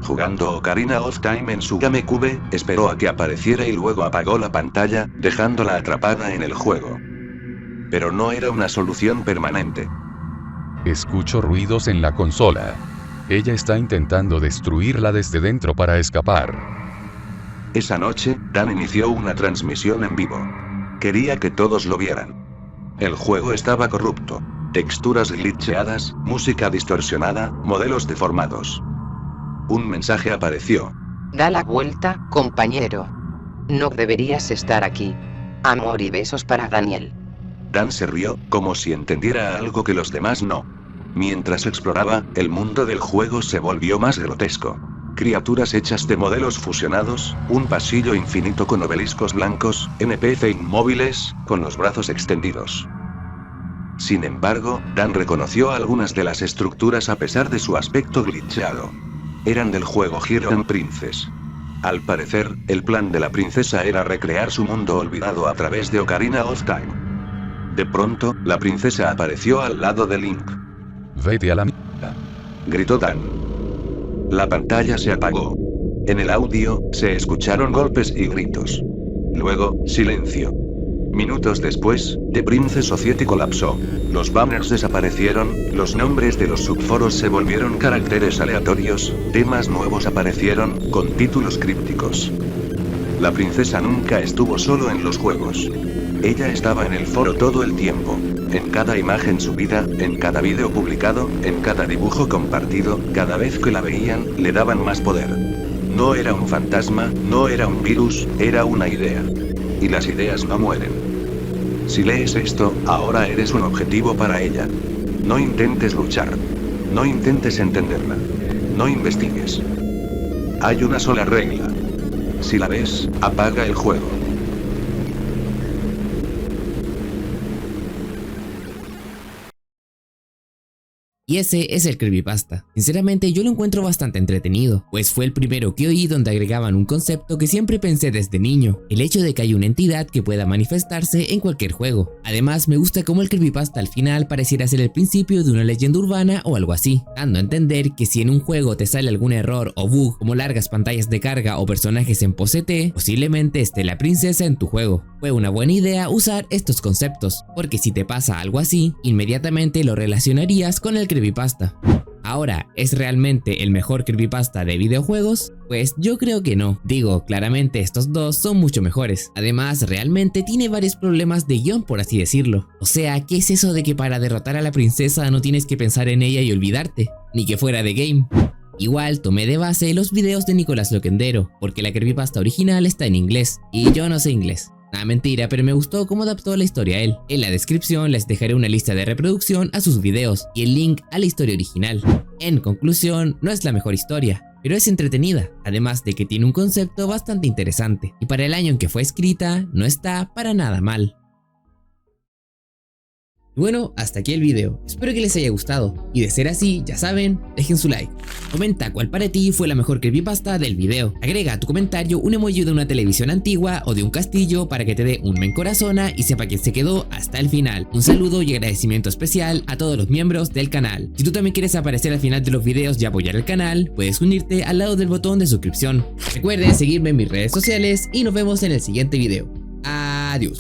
Jugando Ocarina of Time en su GameCube, esperó a que apareciera y luego apagó la pantalla, dejándola atrapada en el juego. Pero no era una solución permanente. Escucho ruidos en la consola. Ella está intentando destruirla desde dentro para escapar. Esa noche, Dan inició una transmisión en vivo. Quería que todos lo vieran. El juego estaba corrupto. Texturas glitcheadas, música distorsionada, modelos deformados. Un mensaje apareció. Da la vuelta, compañero. No deberías estar aquí. Amor y besos para Daniel. Dan se rió, como si entendiera algo que los demás no. Mientras exploraba, el mundo del juego se volvió más grotesco. Criaturas hechas de modelos fusionados, un pasillo infinito con obeliscos blancos, NPC inmóviles, con los brazos extendidos. Sin embargo, Dan reconoció algunas de las estructuras a pesar de su aspecto glitchado. Eran del juego Hero Princess. Al parecer, el plan de la princesa era recrear su mundo olvidado a través de Ocarina of Time. De pronto, la princesa apareció al lado de Link. Vete a la mierda. Gritó Dan. La pantalla se apagó. En el audio, se escucharon golpes y gritos. Luego, silencio. Minutos después, The Princess Society colapsó. Los banners desaparecieron, los nombres de los subforos se volvieron caracteres aleatorios, temas nuevos aparecieron, con títulos crípticos. La princesa nunca estuvo solo en los juegos. Ella estaba en el foro todo el tiempo. En cada imagen subida, en cada vídeo publicado, en cada dibujo compartido, cada vez que la veían, le daban más poder. No era un fantasma, no era un virus, era una idea. Y las ideas no mueren. Si lees esto, ahora eres un objetivo para ella. No intentes luchar. No intentes entenderla. No investigues. Hay una sola regla. Si la ves, apaga el juego. Y ese es el creepypasta. Sinceramente yo lo encuentro bastante entretenido, pues fue el primero que oí donde agregaban un concepto que siempre pensé desde niño, el hecho de que hay una entidad que pueda manifestarse en cualquier juego. Además me gusta cómo el creepypasta al final pareciera ser el principio de una leyenda urbana o algo así, dando a entender que si en un juego te sale algún error o bug como largas pantallas de carga o personajes en pose T, posiblemente esté la princesa en tu juego. Fue una buena idea usar estos conceptos, porque si te pasa algo así, inmediatamente lo relacionarías con el creepypasta. Ahora, ¿es realmente el mejor creepypasta de videojuegos? Pues yo creo que no. Digo, claramente estos dos son mucho mejores. Además, realmente tiene varios problemas de guión, por así decirlo. O sea, ¿qué es eso de que para derrotar a la princesa no tienes que pensar en ella y olvidarte? Ni que fuera de game. Igual tomé de base los videos de Nicolás Loquendero, porque la creepypasta original está en inglés, y yo no sé inglés. Nada, mentira, pero me gustó cómo adaptó la historia a él. En la descripción les dejaré una lista de reproducción a sus videos y el link a la historia original. En conclusión, no es la mejor historia, pero es entretenida, además de que tiene un concepto bastante interesante, y para el año en que fue escrita, no está para nada mal. Bueno, hasta aquí el video, espero que les haya gustado, y de ser así, ya saben, dejen su like. Comenta cuál para ti fue la mejor creepypasta del video. Agrega a tu comentario un emoji de una televisión antigua o de un castillo para que te dé un me corazona y sepa quién se quedó hasta el final. Un saludo y agradecimiento especial a todos los miembros del canal. Si tú también quieres aparecer al final de los videos y apoyar el canal, puedes unirte al lado del botón de suscripción. Recuerden seguirme en mis redes sociales y nos vemos en el siguiente video. Adiós.